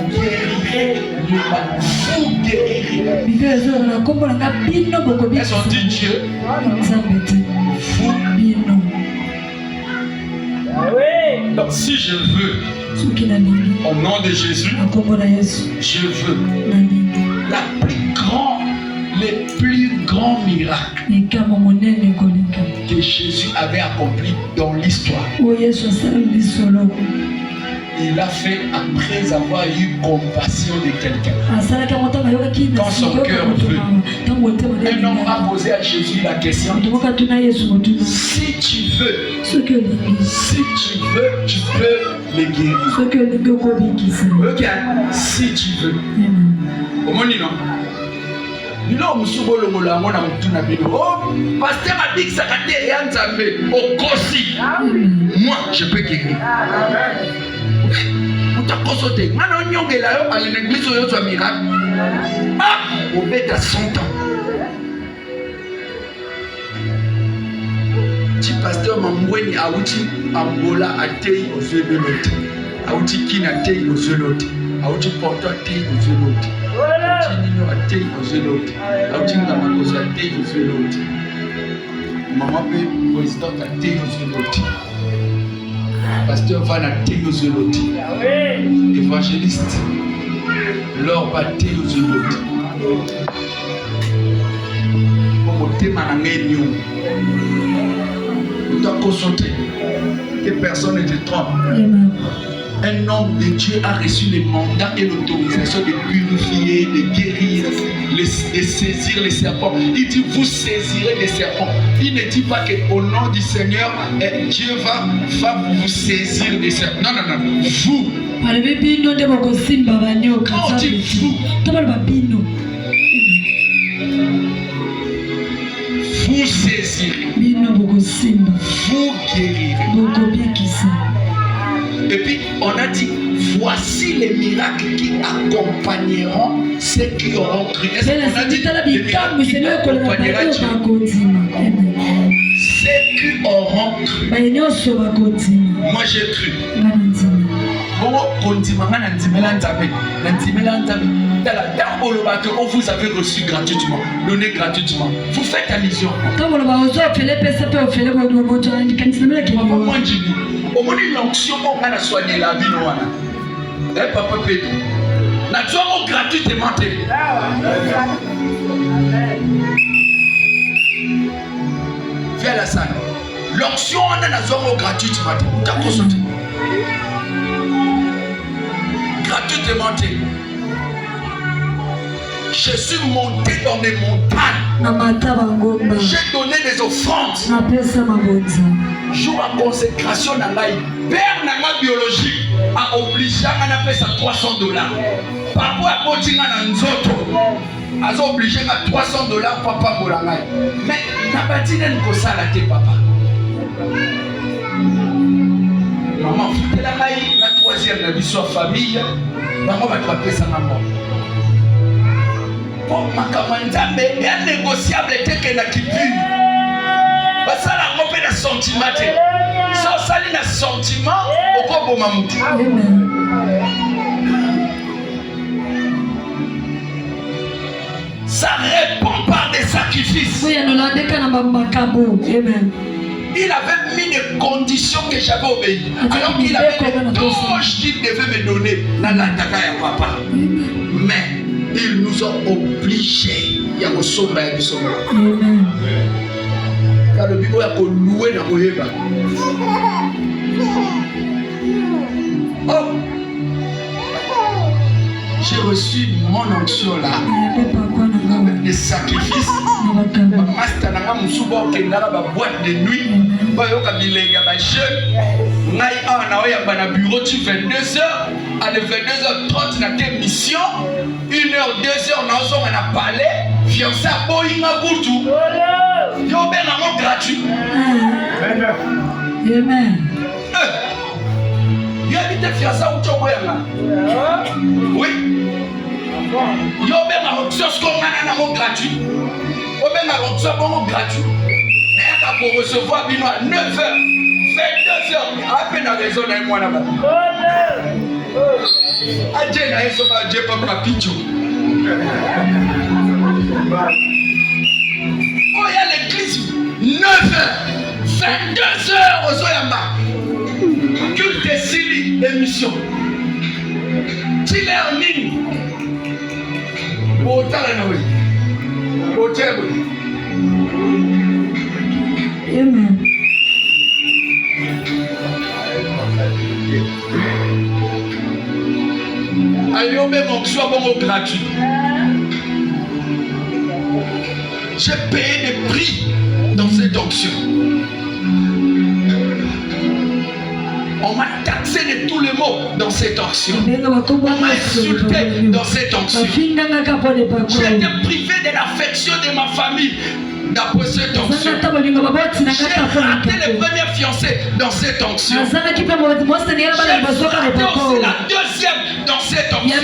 guérirez le mal. Vous guérirez. Elles ont dit Dieu. Vous. Donc si je veux, au nom de Jésus, je veux les plus grands miracles que Jésus avait accomplis dans l'histoire. Il l'a fait après avoir eu compassion de quelqu'un. Dans son cœur veut. Un homme a posé à Jésus la question: si tu veux, tu peux les guérir. Ok, si tu veux. Au moins, non. Oh, pasteur m'a dit que ça a été au Kossi. Moi, je peux guérir. On t'a consulté. Maintenant, on est là, à l'église, on a un miracle. Ah, on met à 100 ans. Si pasteur Mambweni a outi Angola a tei aux yeux de l'autre. A outi Kin a tei aux yeux de l'autre. A outi Porto a tei aux yeux de l'autre. Nino a tei aux yeux de l'autre. A outi Ngamakoso a tei aux yeux de l'autre. Maman P, président a tei aux yeux de l'autre. Pasteur Van a tei aux yeux de l'autre. Évangéliste Laure a tei aux yeux de l'autre. Pour te manangenyo. Tu dois consulter. Que personne ne te trompe. Un homme de Dieu a reçu le mandat et l'autorisation de purifier, de guérir, de saisir les serpents. Il dit: vous saisirez les serpents. Il ne dit pas qu'au nom du Seigneur, Dieu va vous saisir des serpents. Non, non, non. Vous. Quand on dit vous, vous saisirez. Vous guérirez. Et puis on a dit: voici les miracles qui accompagneront ceux qui auront cru. Est-ce qu'on a dit les miracles qui accompagneront Dieu? Ceux qui auront cru. Moi j'ai cru. Vous avez reçu gratuitement, donné gratuitement. Vous faites allusion. Au moins l'onction on a soigné la vie noire. Papa Pedro. La joie gratuitement. Viens la salle. L'onction on a la joie gratuitement. Gratuitement. Je suis monté dans des montagnes. J'ai donné des offrandes. Jour à consécration dans la père dans la biologie a obligé à payer ça $300. Papa a continué dans nzoto. A obligé à $300 papa pour la main. Mais n'a pas dit que ça la té papa. Maman foutait la main, la troisième la vie sur famille. Maman va attraper sa maman. Pour ma commandante, il y a négociable que na kipu. Ça la robe de sentiment. Ça sali na sentiment au corps mamutu. Ça répond par des sacrifices. Il avait mis des conditions que j'avais obéi. Alors qu'il avait des tâches qu'il devait me donner. Dans la taka ya papa. Mais ils nous ont obligés. Il y a un sommet et un sommet. Car le Bible a loué dans le Bible. Oh! J'ai reçu mon onction là avec des sacrifices. Master nanga musuba okendaka ba boîte de nuit. Bayoka bilenga ba jeune. Ngai ana oya bana bureau tu 22h. À 22h30 na tes mission. 1h 2h na ozonga na palais. Fiancé à boyinga butu. Yo ben na gratuit. Amen. Yo habite fiancé ou choboyanga. Oui. Yo ben na option skomana na mo gratuit. Yo ben na option bon gratuit. Mais pour recevoir bino à 9h, 22h, à peine à raison d'un mois là-bas. Adje na eso ba je papa picho. Oh il y a l'église 9h, 22h aux Oyamba. Culte Sili émission. Tu l'es en ligne. Amen. Allons même en soit bon gratuit. J'ai payé des prix dans cette onction. On m'a taxé de tous les mots dans cette onction. On m'a insulté dans cette onction. J'ai été privé de l'affection de ma famille d'après cette onction. J'ai raté les premières fiancées dans cette onction. J'ai raté aussi la deuxième dans cette onction.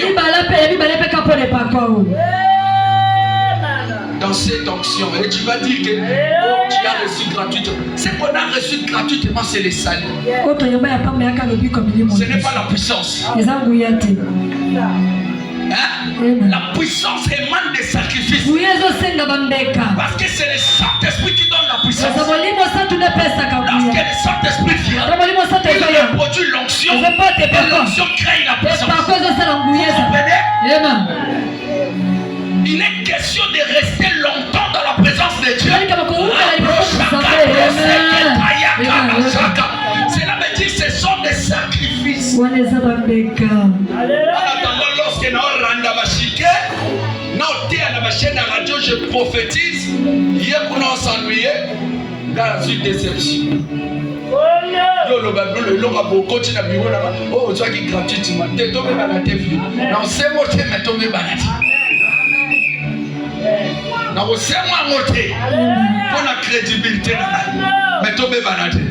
Dans cette onction, et tu vas dire que tu as reçu gratuitement. Ce qu'on a reçu gratuitement, c'est les saluts. Ce n'est pas la puissance. Hein? La puissance émane des sacrifices. Parce que c'est le Saint-Esprit qui donne la puissance. Lorsque le Saint-Esprit vient, il produit l'onction. Et l'onction crée la puissance. Il est question de rester longtemps dans la présence de Dieu. Cela veut dire que ce sont des sacrifices. En attendant, lorsque nous rendons la radio, je prophétise. Hier, pour nous s'ennuyer, dans une déception. Le bureau oh, tu as dit gratuitement. Tu es tombé dans la TV. Non, c'est moi qui m'ai tombé dans la TV. Non, c'est moi qui pour la crédibilité. Mais tombé dans la TV.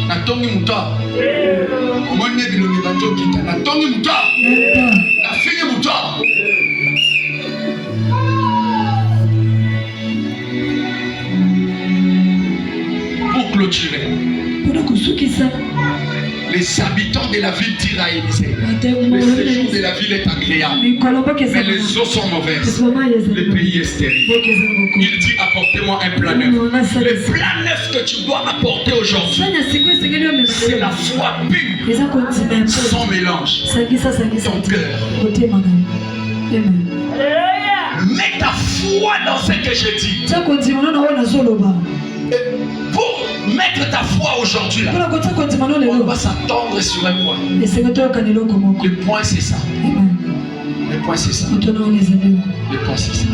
Natongi muta. Omone bilongi banjo kita. Natongi muta. Nafini muta. Pour clôturer. Les habitants de la ville tirent à Élysée. Le séjour de la ville est agréable. Mais les eaux sont mauvaises. Le pays est stérile. Il dit apportez-moi un plat neuf. Le plat neuf que tu dois apporter aujourd'hui, c'est la foi pure, sans mélange. Ton cœur. Mets ta foi dans ce que je dis. Pour mettre ta foi aujourd'hui là, on va s'attendre sur un point. Le point c'est ça. Le point c'est ça. Le point c'est ça.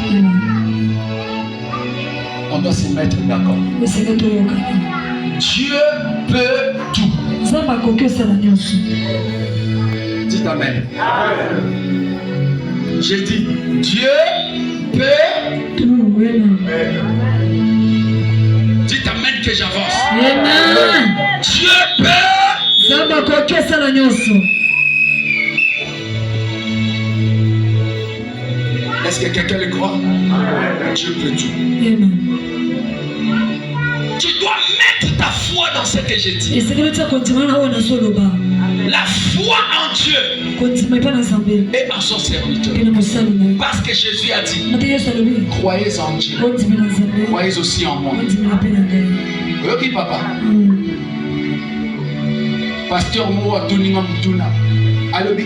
On doit se mettre d'accord. Dieu peut tout. Dites amen. J'ai dit Dieu peut tout. Dites amen que j'avance. Amen. Dieu peut. Est-ce que quelqu'un le croit? Dieu peut tout. Amen. Tu dois mettre ta foi dans ce que je dis. La foi en Dieu et en son serviteur. Parce que Jésus a dit croyez en Dieu, croyez aussi en moi. Oui, papa. pasteur Moa Tuninga Mutuna. Alobi,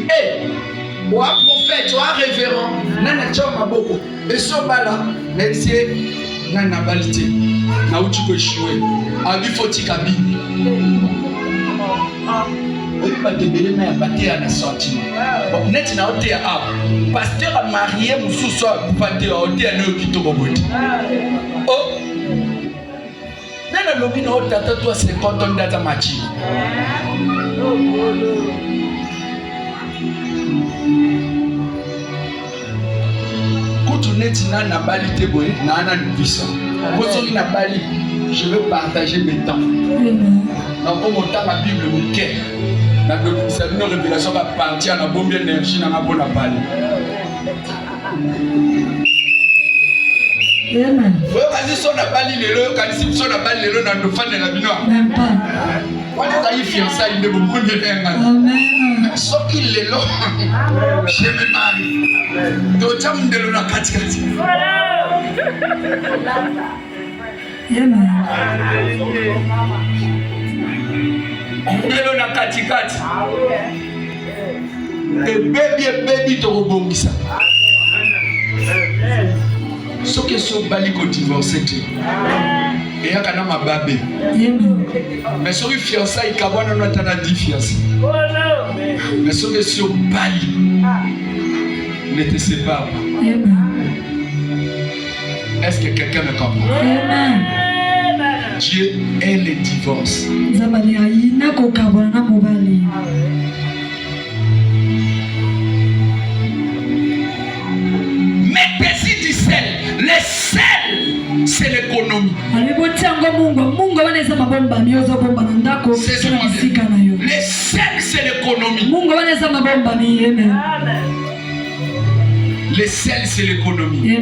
ou un prophète, ou un révérend, nana tchama boko. Et so bala, l'exé, nana balite. Na uchi ko choué. Abi foti kabi. Oui, bah débélé mais abatté à la sentiment. Bon, net na oté a. Pasteur a marié musu so abaté a oté a no kito boboti. Oh. Nana lobi na otata toi 50 ans data machi. Net na bali te boy na ana puissant. Quand na bali, je veux partager mes temps. Dans mon temps la Bible me quai. Na c'est une révélation va partir na bombe énergie na bon na bali. Amen. Vas-y son na bali lelo, quand si son na bali lelo na ndofane na bino. Même pas. Quand les aïe fiançailles de bon de Amen. Soki lelo. Je me marie. Docha mndelo na katikati. Amen. Mndelo na katikati. Baby to bongisa. Soki so bali ko divorcer te. Et yakana mababe. Amen. Mais soki fiançailles kabwana no tana di fiancé. Mais soki so bali ne te sépare pas. Amen. Est-ce que quelqu'un me comprend? Amen. Dieu est le divorce. Mettez-y du sel. Le sel, c'est l'économie. Le sel, c'est l'économie. Le sel, c'est l'économie.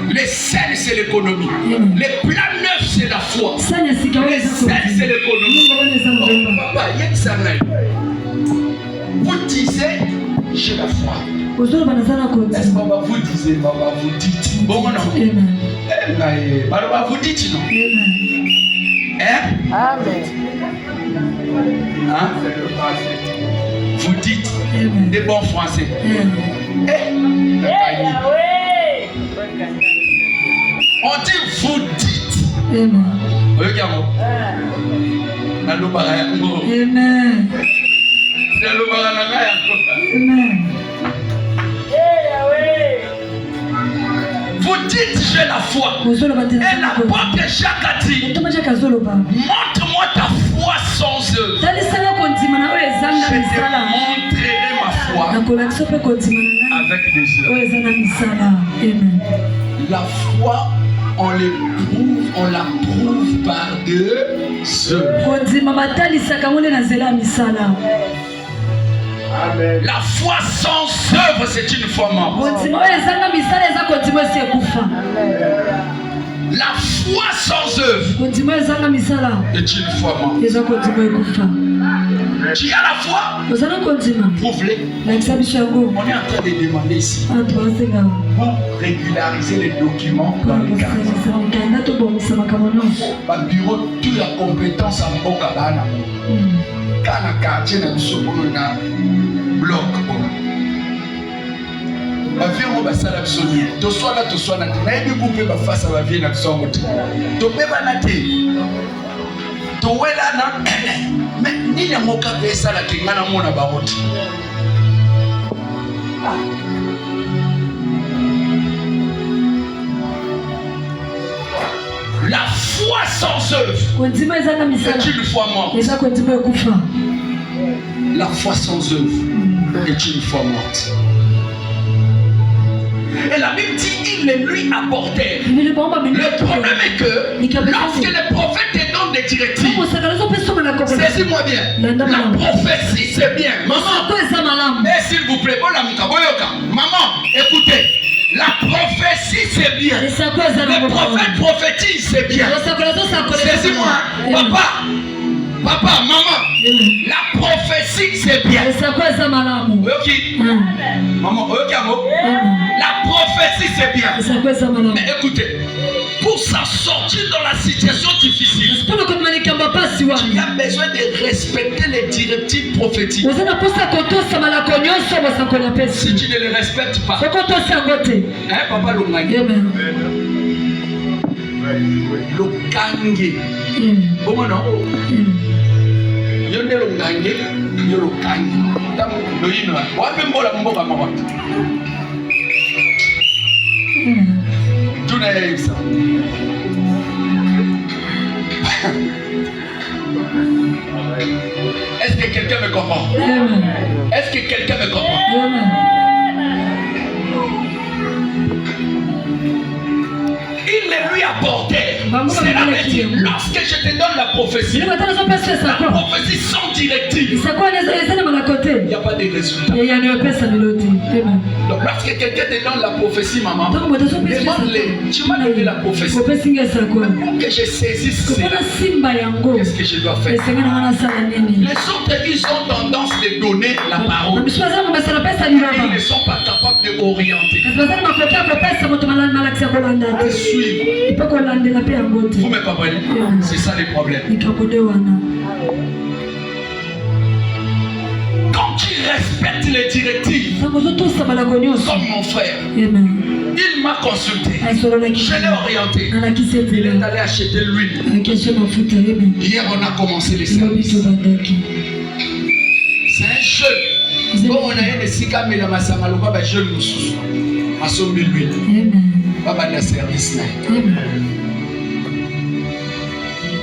Le sel, c'est l'économie. Le plan neuf, c'est la foi. Le sel, c'est l'économie. Papa, vous disiez, j'ai la foi. Est-ce que vous disiez, vous dites? Bon, non. Vous dites non. Amen. Hein? Vous dites des bons français. On dit vous dites. Regardez. Amen. Vous dites j'ai la foi. Et l'apôtre Jacques a dit montre-moi ta foi sans œuvre. Je te montrerai ma foi avec des œuvres. La foi, on la prouve par deux œuvres. La foi sans œuvre, c'est une foi morte. La foi sans œuvre est une foi morte. Tu as la foi? Prouve-le. On est en train de demander ici pour régulariser les documents dans les cartes. Par bureau, tu as compétence en Bokabana. Quand la quartier n'a pas bloc. La vie on va ça l'absolu. To soit là, to soit là. Mais il peut pas face à la vie l'absolu. To peut pas nater. To wela na. Mais ni na moka pesa la kingana mona barote. La foi sans œuvre est une foi morte. La foi sans œuvre est une foi morte. Et la Bible dit il les lui apportèrent. Le problème est que lorsque les prophètes te donnent des directives, saisis-moi bien, la prophétie c'est bien. Maman, et s'il vous plaît, maman, écoutez. La prophétie c'est bien. Les prophètes prophétisent c'est bien. Saisis-moi, papa, maman. La prophétie c'est bien. Maman, la prophétie c'est bien. Mais écoutez, pour s'en sortir dans la situation difficile, Tu as besoin de respecter les directives prophétiques. Si tu ne les respectes pas, hein, papa Longangé. Longangé. Comment non? Yonde Longangé, yo Longangé. Loyino, wa membola mboka mama. Tout n'est ça. Est-ce que quelqu'un me comprend? Est-ce que quelqu'un me comprend? Il les lui apportait. Cela veut dire, lorsque je te donne la prophétie, la prophétie sans directive, il n'y a pas de résultat. Donc lorsque quelqu'un te donne la prophétie, maman, demande-les, tu m'as donné la prophétie. Pour que je saisisse cela, qu'est-ce que je dois faire? Les autres, ils ont tendance de donner la parole. Ils ne sont pas capables de orienter. Vous me comprenez? C'est ça le problème. Quand tu respectes les directives, comme mon frère, il m'a consulté, je l'ai orienté, il est allé acheter l'huile. Hier on a commencé les services. C'est un jeune. Comme on a eu des sikam et la massama, le papa jeune nous a sauvé l'huile. Papa de service.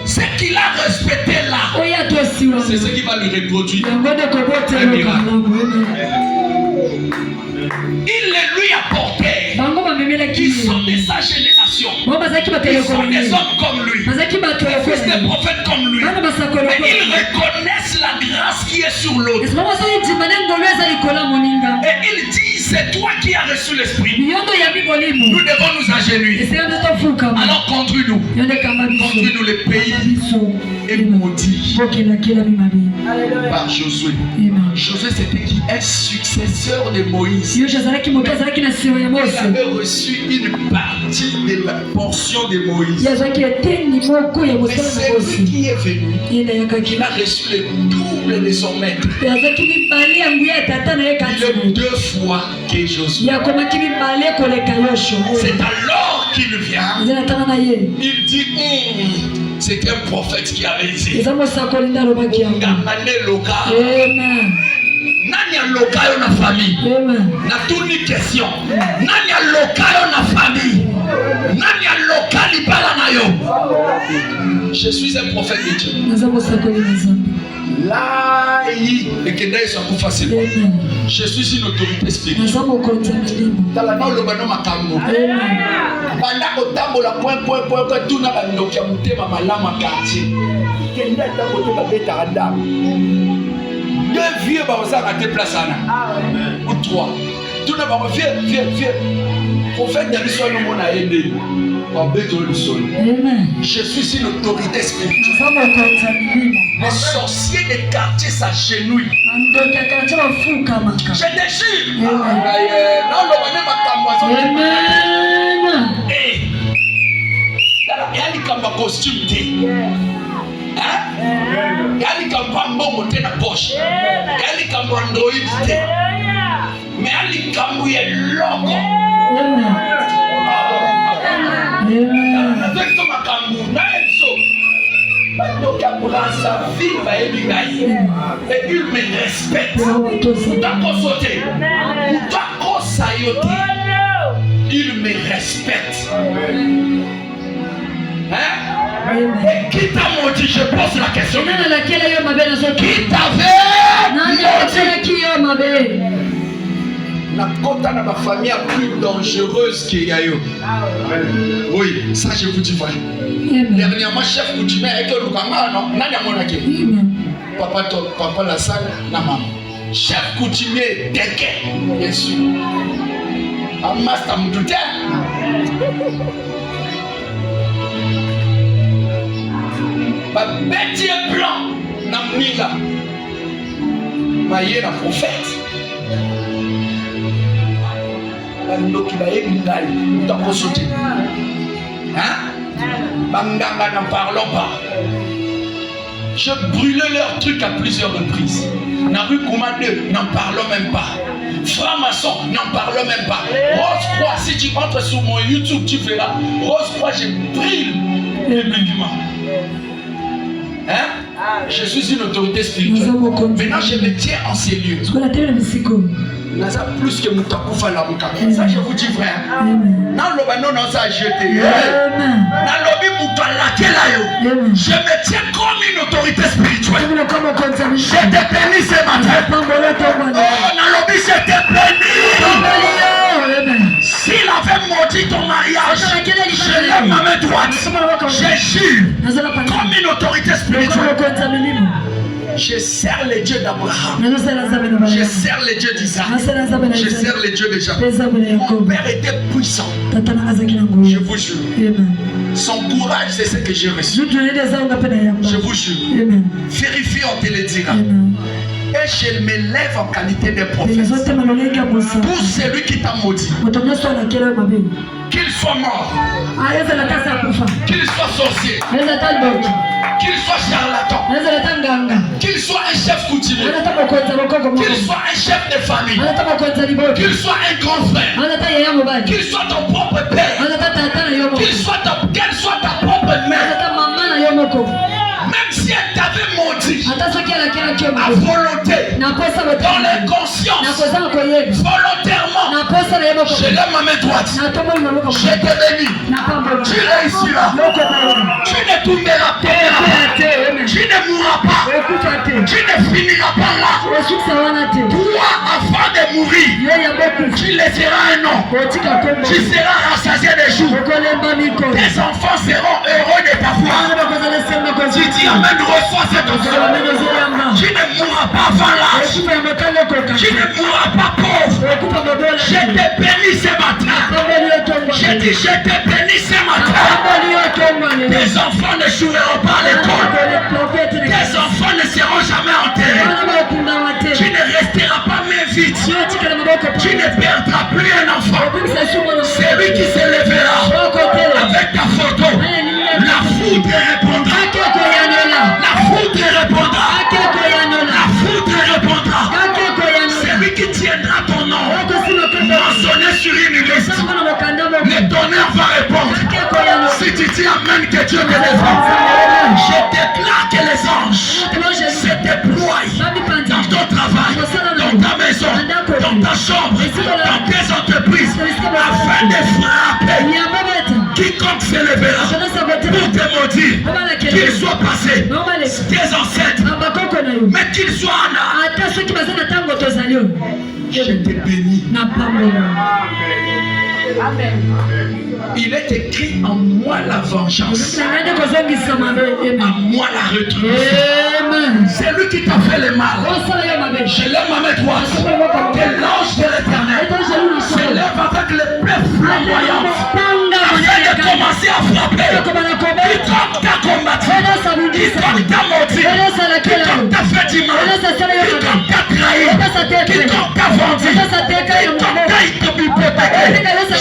Ce qu'il a respecté là, c'est ce qui va lui reproduire un miracle. Il les lui apportait. Ils sont de sa génération. Ils sont des hommes comme lui, des fils de prophètes comme lui. Mais ils reconnaissent la grâce qui est sur l'autre. Et il dit, c'est toi qui as reçu l'esprit. Nous devons nous agenouiller. Alors conduis-nous. Conduis-nous les pays et maudits par Josué. Josué c'était qui? Un successeur de Moïse. Il avait reçu une partie de la portion de Moïse. Mais celui qui est venu, il a reçu le double de son maître. Il est 2 fois que Josué. C'est alors qu'il vient. Il dit, c'est un prophète qui avait dit. Nani a local na famille. Na toute une question. Nani a local na famille. Nani a local ibala na yo. Je suis un prophète de Dieu. Là, il est facilement. Je suis une autorité spirituelle. Dans la note, le bonhomme a cambo. Pendant que tambo la point, tout n'a pas de monté ma malama quartier. Quel est ta côté ma bête à Adam? 2 vieux barossards à tes places, ou 3. Tout n'a pas vieux. Prophète de l'histoire, nous on a aidé. Je suis une autorité spirituelle. Les sorciers des quartiers s'agenouillent. Je te jure. Il y a des costumes. Il y a des bonbons dans la poche. Il y a des Android. Mais il y a des logo. Et il me respecte. Il me respecte. Et qui t'a maudit? Je pose la question. Qui t'avait maudit? La côte dans ma famille est plus dangereuse qu'il y a eu. Oui, ça je vous dis vrai. Dernièrement, chef coutumier avec le Lukanga, non? Papa la salle, la maman. Chef coutumier, Deke, bien sûr. Amas Tamoutoute. Ma bête blanc, Namila. Maïe la prophète. Bandoki baye bingai, t'as sauté. Hein? Banganga n'en parlons pas. Je brûlais leurs trucs à plusieurs reprises. Naru Koumade, n'en parlons même pas. Franc-maçon, n'en parlons même pas. Rose Croix, si tu entres sur mon YouTube, tu verras. Rose Croix, j'ai brûlé publiquement. Hein? Je suis une autorité spirituelle. Maintenant, je me tiens en ces lieux. Naza plus que Moutakufa la Mouka. Ça, je vous dis, frère. Dans le banon, on s'est jeté. Dans le lobby, je me tiens comme une autorité spirituelle. J'étais béni ce matin. Oh, dans le lobby, j'étais béni. S'il avait maudit ton mariage, je lève ma main droite. Je jure comme une autorité spirituelle. Je sers les dieux d'Abraham. Je sers les dieux d'Isaac. Je sers les dieux de Jacob. Mon père était puissant. Je vous jure. Son courage, c'est ce que j'ai reçu. Je vous jure. Vérifiez, on te le dira. Et je me lève en qualité de prophète. Pour celui qui t'a maudit, qu'il soit mort, qu'il soit sorcier, qu'il soit charlatan, qu'il soit un chef coutumier, qu'il soit un chef de famille, qu'il soit un grand frère, qu'il soit ton propre père, quelle soit ta propre mère, même si elle t'avait maudit à volonté, dans l'inconscience, volontairement, je lève ma main droite, je te bénis, tu réussiras, tu ne tomberas pas, tu ne mourras pas, tu ne finiras pas là. Toi, avant de mourir, tu laisseras un nom, tu seras rassasié des jours, tes enfants seront heureux de ta foi. Tu dis amen, reçois cette offre. Tu ne mourras pas avant l'âge. Tu ne mourras pas pauvre. Je t'ai béni ce matin. Je dis je t'ai béni ce matin. Tes enfants ne joueront pas à l'école. Tes enfants ne seront jamais enterrés. Tu ne resteras pas main vide. Tu ne perdras plus un enfant. C'est lui qui se lèvera avec ta photo. La foudre répondra. La foudre répondra. La foudre répondra. C'est lui qui tiendra ton nom. Mentionné sur une liste. Le tonnerre va répondre. Si tu dis amen, que Dieu te défend. Je déclare que les anges se déploient dans ton travail, dans ta maison, dans ta chambre, dans tes entreprises, afin de frapper quiconque se lèvera pour te maudire, qu'il soit passé tes ancêtres, mais qu'il soit en je te bénis. Il est écrit en moi la vengeance, en moi la rétribution. C'est lui qui t'a fait le mal. Je lève ma main droite. Que l'ange de l'éternel se lève avec les plaies flamboyantes afin de commencer à frapper. Quiconque t'a combattu, quiconque t'a maudit, quiconque t'a fait du mal, quiconque t'a trahi, quiconque t'a vendu, quiconque t'a hypothéqué,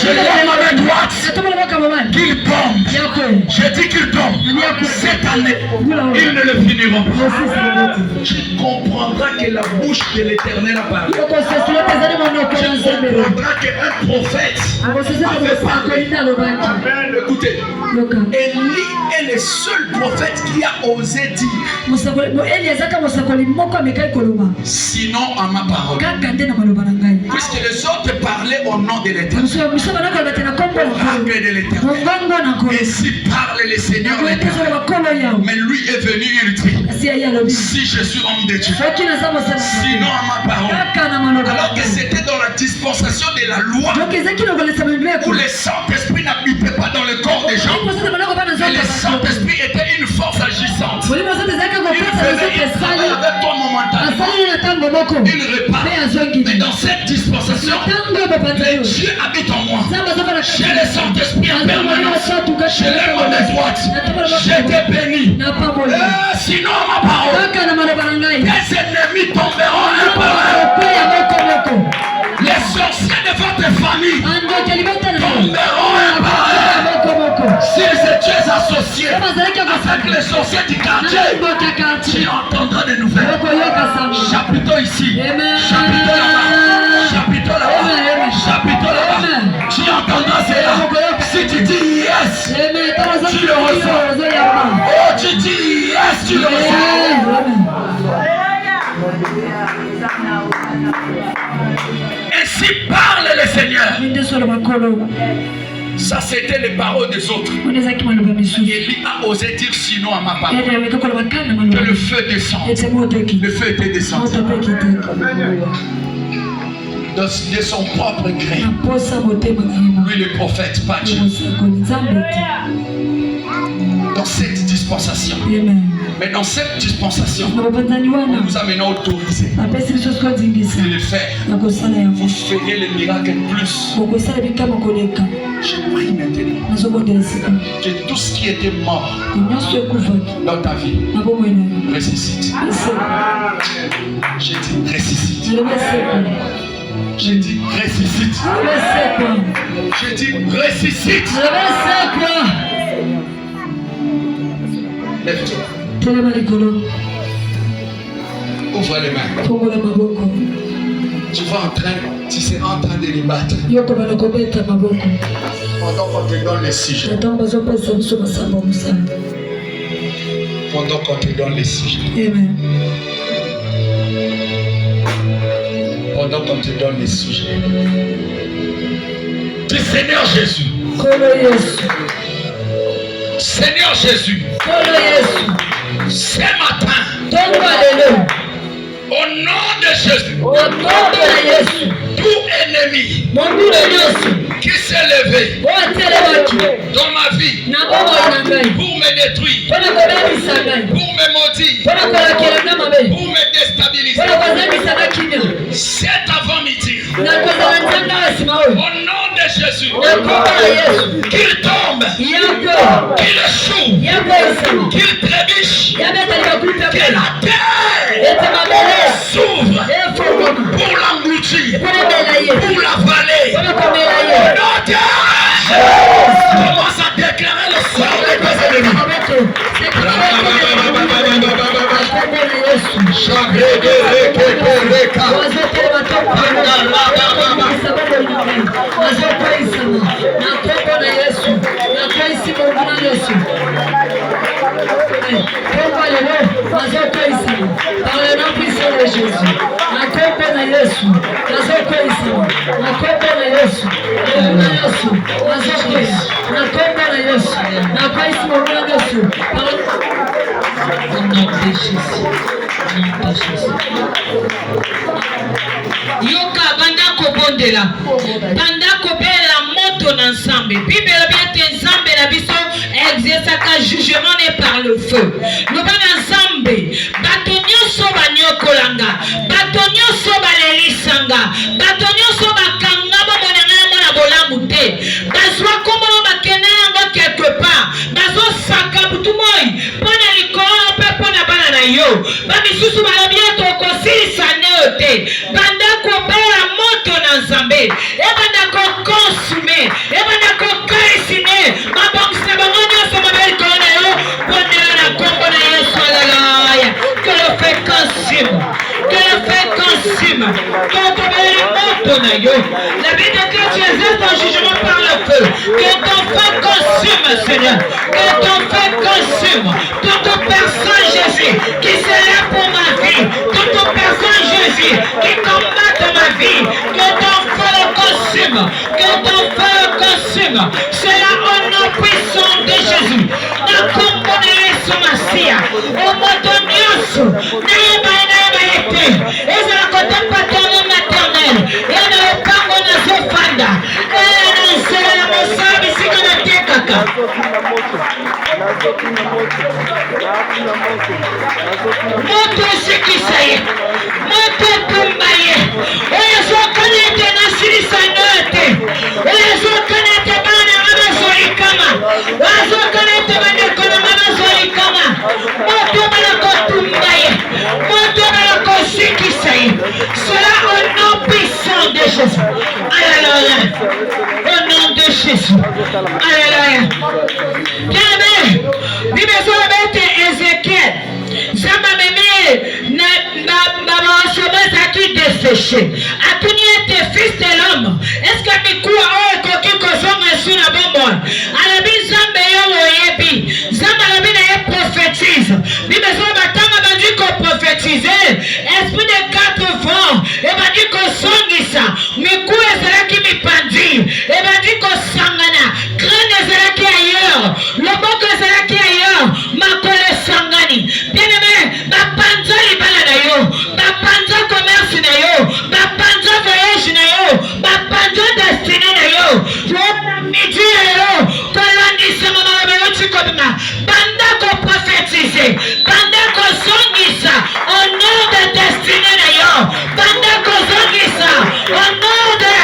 je lève ma main droite. Qu'il tombe. Je dis qu'il tombe. Cette année, ils ne le finiront pas. Tu comprendras que la bouche de l'éternel a parlé. Tu comprendras qu'un prophète avait parlé. Écoutez, Élie est le seul prophète qui a osé dire sinon à ma parole. Puisque les autres parlaient au nom de l'éternel. De l'éternel. Ainsi parle le Seigneur l'éternel. Mais lui est venu, il dit si je suis homme de Dieu, sinon à ma parole. Alors que c'était dans la dispensation de la loi où le Saint-Esprit n'habitait pas dans le corps des gens, mais le Saint-Esprit était une force agissante. Il venait, il travaillait avec toi momentanément, il répare. Mais dans cette dispensation, le Dieu habite en moi. J'ai le Saint-Esprit en permanence. Je lève ma main droite. Je t'ai béni. Sinon ma parole, tes ennemis tomberont un par un. Les sorciers de votre famille tomberont un par un. S'ils étaient associés sorciers, avec les sorciers du quartier, tu entendras des nouvelles. Chapiteau ici, chapiteau là-bas, chapiteau là-bas, chapiteau là-bas. Tu entendras cela. Si tu dis yes, tu le reçois. Oh, tu dis yes, tu le reçois. Ainsi parle le Seigneur. Ça, c'était les paroles des autres. Élie a osé dire sinon à ma parole que le feu descend. Le feu était descendu. De son propre gré. Lui, le prophète, pas Dieu. Dans cette dispensation. Mais dans cette dispensation, on nous a maintenant autorisé de le faire. Vous ferez les miracles plus. Je prie maintenant que tout ce qui était mort dans ta vie ressuscite. J'ai dit ressuscite. J'ai dit ressuscite. J'ai dit ressuscite. Lève-toi. Ouvre les mains. Tu vas tu seras en train de les battre. Pendant qu'on te donne les sujets. Pendant qu'on te donne les sujets. Amen. Pendant qu'on te donne les sujets. Du Seigneur Jésus. Seigneur Jésus. Ce matin. Au nom de Jésus. Tout ennemi qui s'est levé dans ma vie pour me détruire, pour me maudire, pour me déstabiliser. Cet avant-midi, au nom de Jésus, qu'il tombe, qu'il échoue, qu'il trébiche, que la terre s'ouvre pour l'engloutir, pour l'avaler. Commence à déclarer le sort de tes ennemis. Par le nom puissant de Jésus, yoka banda kobondela banda kobela moto na nzambe Bible bien nzambe na biso exerçaka jugement ne par le feu loba na nzambe bato nyonso banyokolanga bato nyonso balelisanga bato nyonso bakanga bamonanga mona bolamu te bazwa komo bakende yango quelque part bazosaka butu moi mpona likolo mpe mpona bana na yo bamisusu balobi ete okosilisa neo te banda kobela moto na nzambe ebanda kokonsume ebanda kokaisine mabongisa bango nyonso mabe likolo na yo pondela na kombo na Yesu. Alléluia. Que le feu consume, que le feu consume, que le moto na yo. La Bible dit que tu exerces ton jugement par le feu. Que ton feu consume, Seigneur. Que ton feu consume toute personne, Jésus, qui se lève pour ma vie. Toute personne, Jésus, qui combat ma vie. Que ton feu le consume. Que ton feu le consume. C'est la nom puissant de Jésus. Na kombo na Yesu Masia. O moto nyonso. Na yeba ete. Ezala kote paternel maternel. Yana opango na zofanda. Na nsela na mosabi sika na tekaka. Moto sikisa ye. Moto tumba ye. Oya zokane ete na silisa note. Oya zokane ete bana wana zolikama. Oya zokane ete bana kono wana zolikama. Moto bana kotumba ye. Moto bana kosikisa ye. Cela au nom puissant de Jésus. Alléluia. Au nom de Jésus. Alléluia. Bien-aimé, Bible Zobete Ezekiel. Zamba meme na chômage a qui desséché. A tout été fils de l'homme. Est-ce que mi quoi oh koki kozonga sur la bombe. Alabi Zamba yo oyebi. Zamba alabi na prophétise. Bible Zobatanga bandi ko prophétiser. Esprit de 4 vents. Et bandi ko songisa. Mi quoi ezala ki mi pandi. Et bandi ko sangana. Crâne ezala ki ailleurs. Loboko ezala ki ailleurs. Makole sangani. Bien-aimé, bapanza libala na yo, bapanza commerce na yo, bapanza voyage na yo, bapanza destinée na yo. Yo midi na yo, kolonisa mama na yo chikobima. Banda ko prophétiser, banda ko zongisa, au nom de destinée na yo, banda ko zongisa, au nom de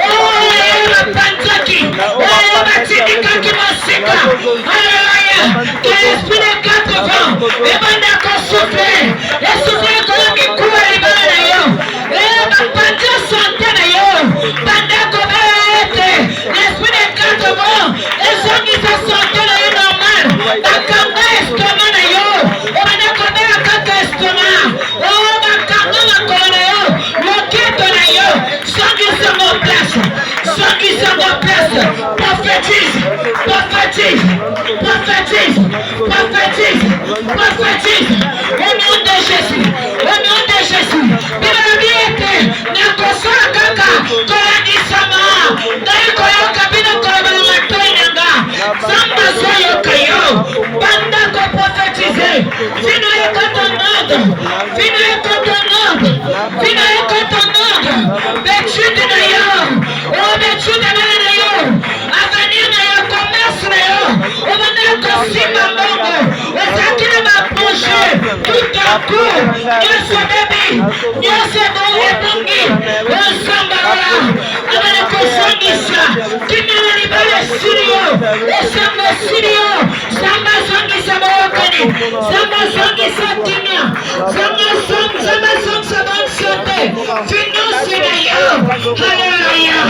oh bapanza ki, oh batika ki masika. Alléluia. Que l'esprit de 4 vents, et banda ko souffler, et souffler comme qui coule libala na yo, et banda santé na yo, banda ko bete, l'esprit de 4 vents, et zongisa santé na yo normal, bakanga estomac na yo, et banda ko bela kaka estomac, oh bakanga na kolo na yo, loketo na yo, zongisa mo place, zongisa mo place, prophétise, prophétise, prophétise, prophétise, prophétise, au nom de Jésus, au nom de Jésus, Bible na kosola kaka, kolani sama, daiko yoka bina kolabala matoi nanga, samba soyo kayo, banda ko prophétiser, vino yeko ton ordre, vino yeko ton ordre, vino yeko ton ordre, betude na yo, oh betude na yo, avenir na yo, commerce na yo, o banda ko simba mongo, o sakina ma projet, tout à coup, nyose baby, nyose bonge bongi, o samba wala, abana ko songisa, kimina libale studio, o samba studio, samba songisa mawakani, samba songisa kimia, samba songisa bonsote, finance na yo, hallelujah,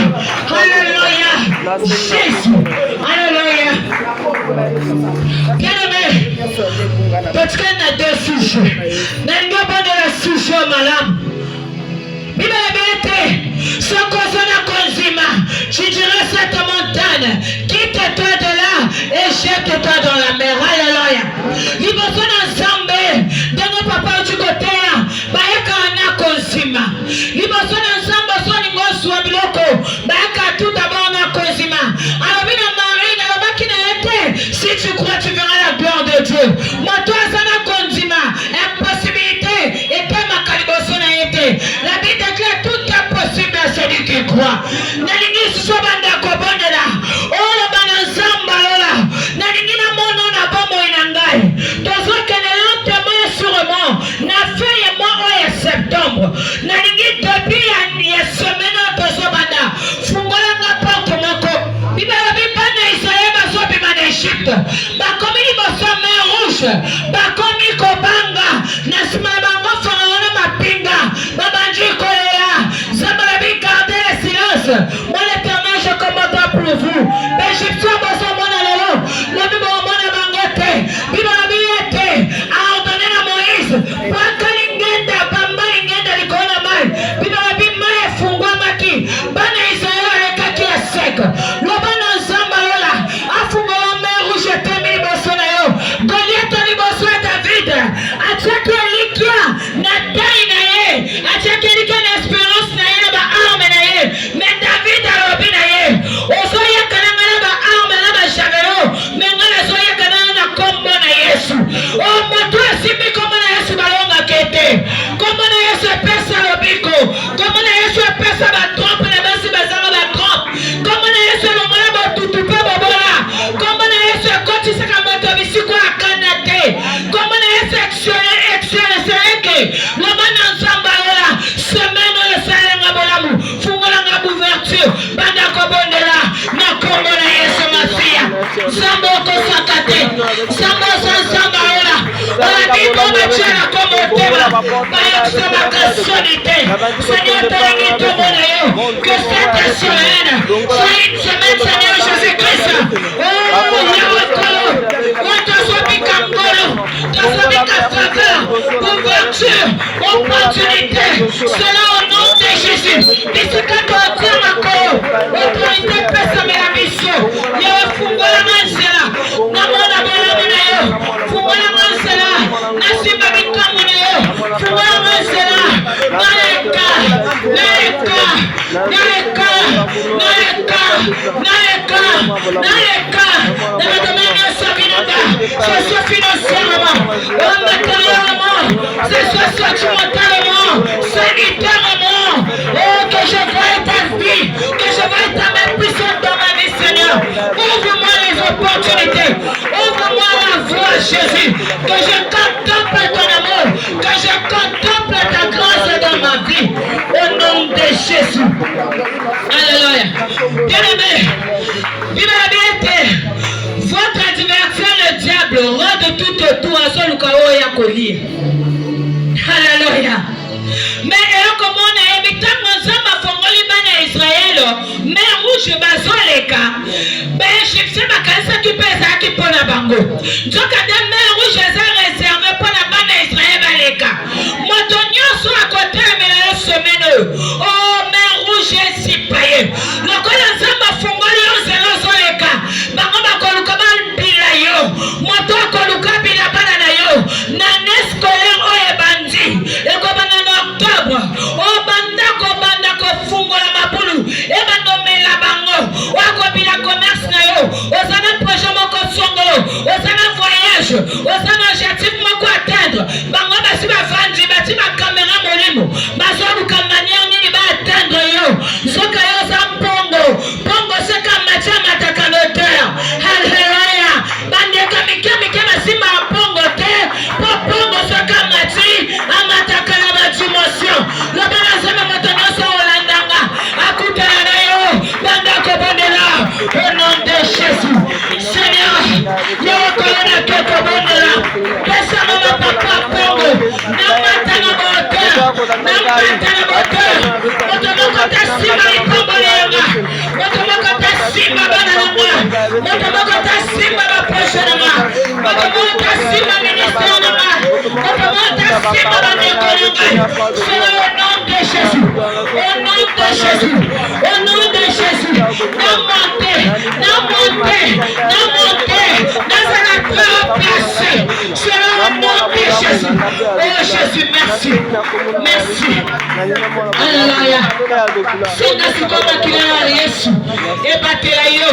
hallelujah, Jésus, hallelujah. Bien-aimé, parce qu'on a 2 sujets. N'ayons pas de la sujet malam. Bible ce qu'on a conzima, tu dirais cette montagne, quitte-toi de là et jette-toi dans la mer. Alléluia. Il faut ensemble, dans nos papas du côté, baeka na conzima. Il faut ensemble, soit ni ngo soit biloko, baeka tout d'abord na conzima. Alors bien Marie, alors qui n'a été, si tu crois, tu verras la gloire de Dieu. Moi toi ça na conzima, impossibilité et pas ma caliboso na été. La Bible déclare tout est possible à celui qui croit. Nalingi sobanda kobondela. Oh la banazamba lola. Nalingi na mono na bomo inangai. Tozo kene lentement sûrement. Na feuille moi au septembre. Nalingi depuis ya semaine tozo banda. Fungola na porte moko. Biba bana Israël bazo bima na Égypte. Ba komi boso mer rouge. Ba komi kobanga. Na sima bango faraona mapinga. Babanji kolela. Zambalabi gardez le silence. Moi l'éternel je commande pour vous. L'Égyptien boso mona lelo. Le bibo mona bangote. Biba biete. A ordonné à Moïse. Bakali ngenda bamba ngenda likona mai. Biba bima fungwa maki. Bana Israël ekaki ya sec. Lo bana zambalola. Afunga la mer rouge temi boso na yo. Goliath ni boso David. Ataki likia na dai na ye. Ataki likia na espérance na ye ba arme na ye. Mais David a lobi na ye. Osoya kananga na ba arme na ba javelo. Mais ngala soya kananga na kombo na Yesu. Oh moto simbi kombo na Yesu balonga kete. Kombo na Yesu pesa lobiko. Kombo na Yesu pesa ba trompe na basi bazama ba trompe. Kombo na Yesu longala ba tutupa bobola. Kombo na Yesu koti saka moto bisiko akanate. Kombo na Yesu excellence sereke. Lobana nzamba yola. Semaine le salenga bolamu. Fungola nga bouverture. Banda kobondela. Na kombo na Yesu mafia. Sambo kosakate. Sambo samba yola. Ola bibo machela kombo tema. Baya kusema kasonite. Seigneur terengi tomo na yo. Que cette semaine soit une semaine Seigneur Jésus-Christ. Oh, Yahweh Kolo. Wata sopika ouverture, opportunité. Cela au nom de Jésus. Autorité pesa mela biso. Yewe fungola manzela. Namona bolami na yo. Fungola manzela. Nasimba bikambo na yo. Fungola manzela. Naeka. Ce soit financièrement, matériellement, ce soit sentimentalement, sanitairement. Oh, que je vois ta vie, que je vois ta main puissante dans ma vie, Seigneur. Ouvre-moi les opportunités, ouvre-moi la voie, Jésus. Que je contemple ton amour, que je contemple ta grâce dans ma vie. Au nom de Jésus. Alléluia. Bien-aimé, votre adversaire, le diable, rôde tout autour à son lukao ya kolia. Alléluia. Mais comme on a évité ensemble fongoli bana Israël, mais rouge bazoleka. Ben Égyptien makanisa qui pesa qui pona bango. Donc des mais rouge za réservé pour la bana Israël baleka. Motonyo sur à côté mais la semaine. Oh mais rouge si paye. Le kola ensemble fongoli on zelo zoleka. Bango bakoluka bal bilayo. Moto koluka bila bana na yo. Na scolaire o ebandi. E ko bana octobre, oh bandako fungola mabulu, e bandomela bango, wako bila commerce na yo, osana projet moko songolo, osana voyage, osana objectif moko atteindre, bango basi bafandi bati ba caméra molimo, baso bukamania nini ba atteindre yo, soka yo sa pongo seka macha mataka noteur, haleluya, bandeka mike basima pongo te, pongo soka mati, amataka na dimension. Le balazama motonoso olandanga. Akutana na yo. Bandako bondela. Au nom de Jésus. Seigneur. Yo kolona keko bondela. Pesa mama papa pongo. Namata na moteur. Motomoko tasima ikombo leonga. Motomoko tasima bananga. Motomoko tasima baposhe nanga. Motomoko tasima ministère nanga. Motomoko tasima banekolonga. C'est au nom de Jésus. Au nom de Jésus. Au nom de Jésus. Non montez. Dans la peur placée. C'est au nom de Jésus. Oh Jésus, merci. Alléluia. C'est dans ce combat qu'il a Yesu. Et battra yo.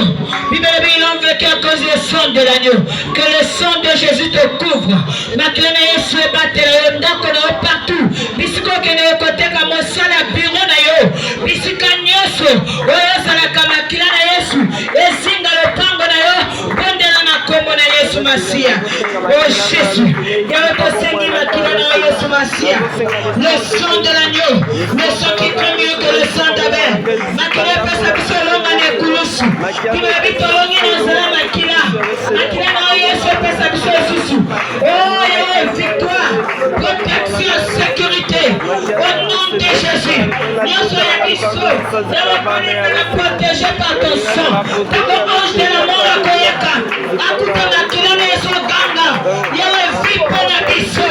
Bible l'on veut qu'à cause du sang de l'agneau. Que le sang de Jésus te couvre. Maklena Yesu et battra yo. D'accord, partout. Bisiko kene côté comme ça la bureau na yo. Bisika nyoso. Oyo sala kama kila na Yesu. Ezinga le pango na yo. Bondela na kombo na Yesu Masia. Oh Jésus. Yawe kosengi makila na Yesu Masia. Le sang de l'agneau. Le sang qui est mieux que le sang d'Abel. Makila pesa biso longa ne kulusu. Kiba bitolongi na zala makila. Makila na Yesu pesa biso susu. Oh Yawe victoire. Protection, sécurité. Au nom de Jésus. Nous soyons ici. Nous protégés par ton sang. D'abord, ange de la mort à Koyaka. Akuta makila Yesu ganga. Yawe vipo na biso.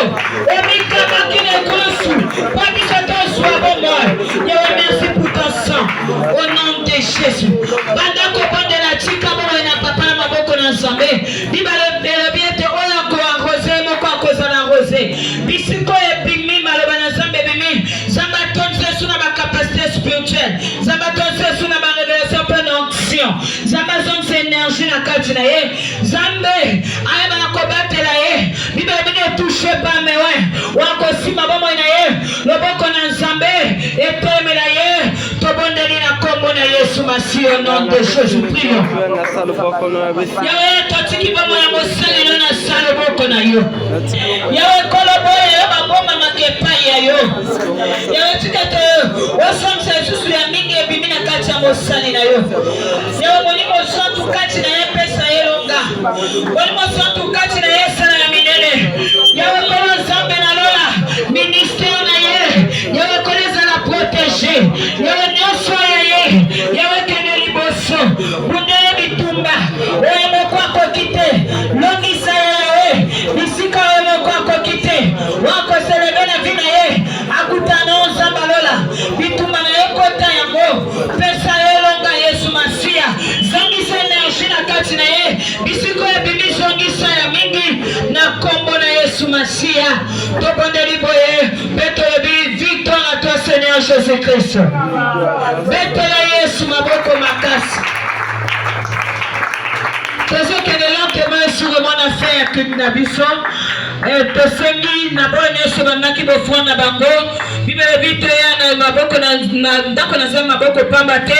Omika makine kosu. Pas biso ton soit bon moi. Yawe merci pour ton sang. Au nom de Jésus. Pendant qu'on parle de la tika, bon, on a papa na maboko na nzambe. Biba le bien te oya ko arrosé, moko akoza na arrosé. Bisiko ebimi maloba na nzambe bimi. Zamba tonse suna ba capacité spirituelle. Zamba tonse suna ba révélation pleine onction. Zamba zonse énergie na kati na ye. Zambe ayeba na kobatela ye. Biba bine touché pas mais ouais. Wako sima bomo na ye. Loboko na nzambe etemela ye. Tobondeli na kombo na Yesu Masi au nom de Jésus. Prions. Yawe totiki bomo ya mosali na sala boko na yo. Yawe kolobo ya baboma makepa ya yo. Yawe tikate osomsa susu ya mingi ebimi na kati ya mosali na yo. Yawe molimo santu kati na ye pesa ye longa. Molimo santu kati na ye sana ya minene. Yawe kolo zambe na lola ministère na ye. Yawe koleza la protéger. Yawe nyoso ya ye. Yawe kene liboso. Bundele bitumba. Oye mokwa kokite. Longisa ya ye. Bisika oye mokwa bisiko ya bimisongisa ya mingi na kombo na Yesu Masia tobondeli boye beto yebi victoire à toi Seigneur Jésus-Christ beto la Yesu maboko makasi tozo kenela kema sûrement na faire que na biso tosengi na bone nyonso bandaki bofranda bango bibele bito ya na maboko na ndako na zema maboko pamba te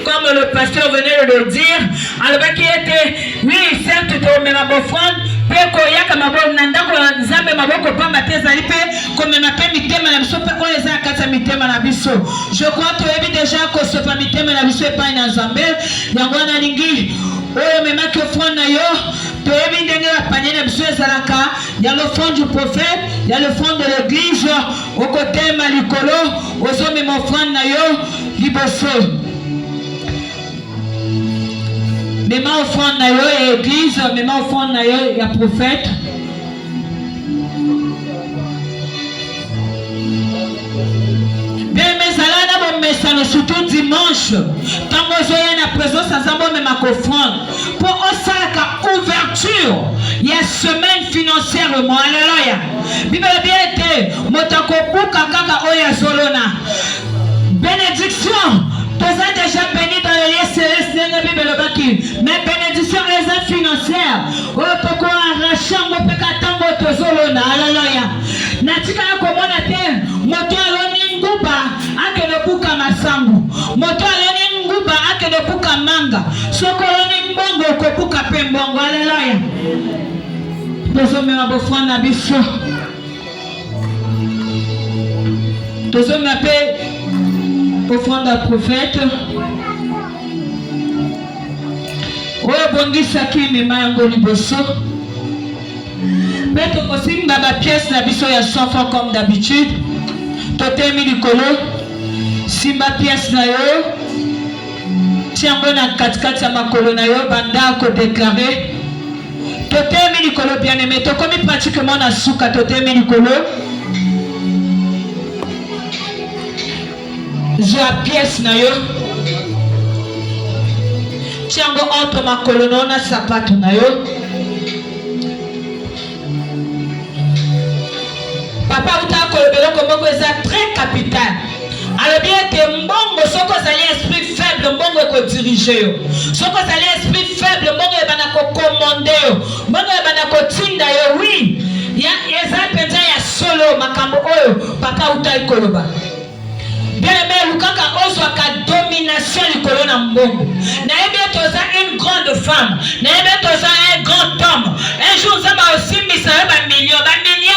comme le pasteur venait de le dire alobaki ete oui certes tomema bofranda peko yaka maboko na ndako na nzambe maboko pamba te zali pe komema pe mitema na biso pe oyo eza kati mitema na biso je crois toyebi déjà kosopa mitema na biso epai na nzambe yango na lingi oyo memaki offrande na yo toyebi ndenge bapanie na biso ezalaka ya l'offrande du prophète ya l'offrande de l'église okotema likolo ozomema offrande na yo liboso mema offrande na yo ya église mema offrande na yo ya prophète surtout dimanche quand vous avez la présence à Zambo même à offrande pour osalaka ouverture il y a semaine financière moi alléluia bible bien été motako buka kaka oya solona bénédiction tous êtes déjà bénis dans les lieux célestes de Bible baki mais bénédiction est financière otoko arracher ngo peka tango tozolona alléluia natika komona te moto aloni nguba akene buka masangu moto aloni nguba akene buka manga soko aloni mbongo kobuka pe mbongo alléluia tozomema bofrande na biso tozomema pe offrande à prophète oyo bongisaki mema yango liboso mpe tokosimba bapiese na biso ya 100 francs comme d'habitude totemi likolo simba piese na yo tiango na katikati ya makolo na yo banda kodeklare totemi likolo bien aimé tokomi pratiquement na suka totemi likolo zwa pièce na yo tiango entre makolo na sapato na yo papa utako beloko mbongo eza très capital alors bien que mbongo soko zali esprit faible mbongo eko diriger yo soko zali esprit faible mbongo ebana ko commander yo mbongo ebana ko tinda yo oui ya eza penza ya solo makambo oyo papa utai koloba bien aimé lukaka ozwaka domination likolo na mbongo nayebi toza une grande femme nayebi toza un grand homme un jour nzambe osimbisa yo bamillion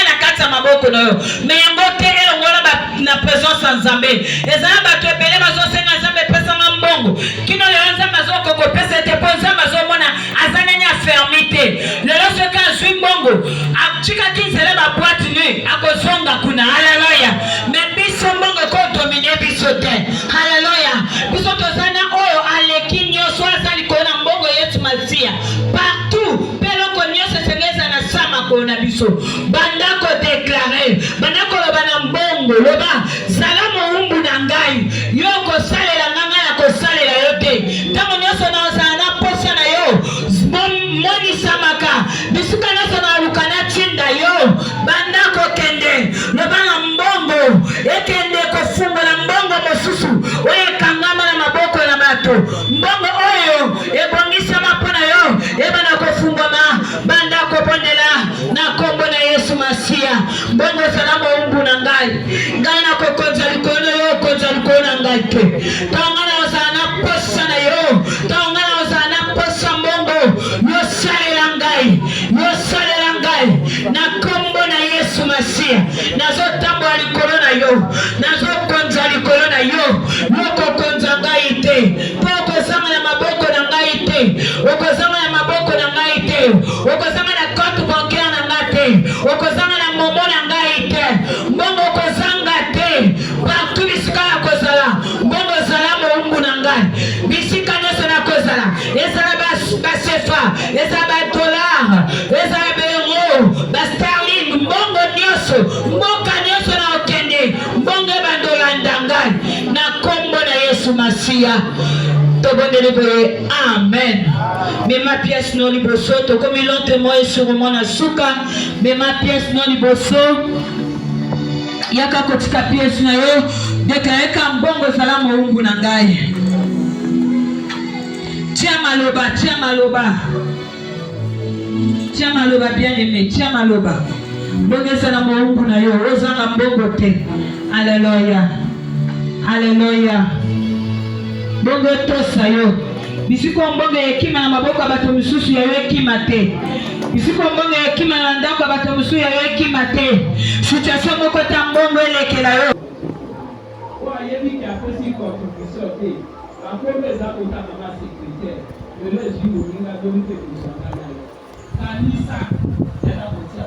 na kati ya maboko na yo me yango te elongola na présence ya nzambe ezala bato ebele bazosenga nzambe epesanga mbongo kino lelo nzambe azokokopesa ete mpo nzambe azomona aza nani afermi te lelo soki azwi mbongo atikaki nzela babwate nui akozonga kuna haleluya me biso mbongo ekodomine biso te haleluya biso tozana oyo aleki nyonso aza likolo na mbongo yesu masiya partout mpe eloko nyonso esengeza na sa makolo na biso banda kodeklare banda koloba na mbongo loba zala mowumbu na ngai yo kosalela ngai na kosalela yo te ntango nyonso naozala na posa na yo monisamaka bisika nyonso naluka natinda yo banda kokende loba na mbongo ekende kofungola mbongo mosusu oyo ekangama na maboko na bato mbongo oyo ebongisama mpo na yo ebana kofungwama banda kopondela na kombo na yesu masiya mbongo ezala mowumbu na ngai na kokonza likolo yo okonza likolo na ngai te ntango na ozala na posa na yo ntango na ozala na posa mbongo yosalela ngai na kombo na yesu masiya nazotambola likolo na yo nazokonza likolo na yo yokokonza ngai te mpo okozanga na maboko na ngai te okozanga na maboko na ngai te okozanga na compte bancaire na ngai te okozanga na momo na ngai te mbongo okozanga te partout bisika ya kozala mbongo ozala mowumbu na ngai bisika nyonso na kozala ezala basefa ezala badolar ezala baeuro basterling mbongo nyonso mboka nyonso na okende mbongo ebandolanda ngai na kombo na yesu masiya Amen. Mais ma pièce non liboso, comme il ont témoigné sur mon asuka, mais ma pièce non liboso, yaka kotika pièce na yo, dekaeka mbongo sala moungu na ngai. Tia maloba bien aimé, tia maloba. Bonge sala moungu na yo, ozanga mbongo te. Alléluia. Alléluia. Bongo tosa yo. Bisiko mbongo hekima na maboko bato misusu ya hekima te. Bisiko mbongo hekima na ndako bato misusu ya hekima te. Situation moko ta mbongo elekela yo. Kwa yebi ki akosi contribution te. Akobe za kota mama secrétaire. Le jibu ninga domite kusanga nayo. Kanisa yana kutia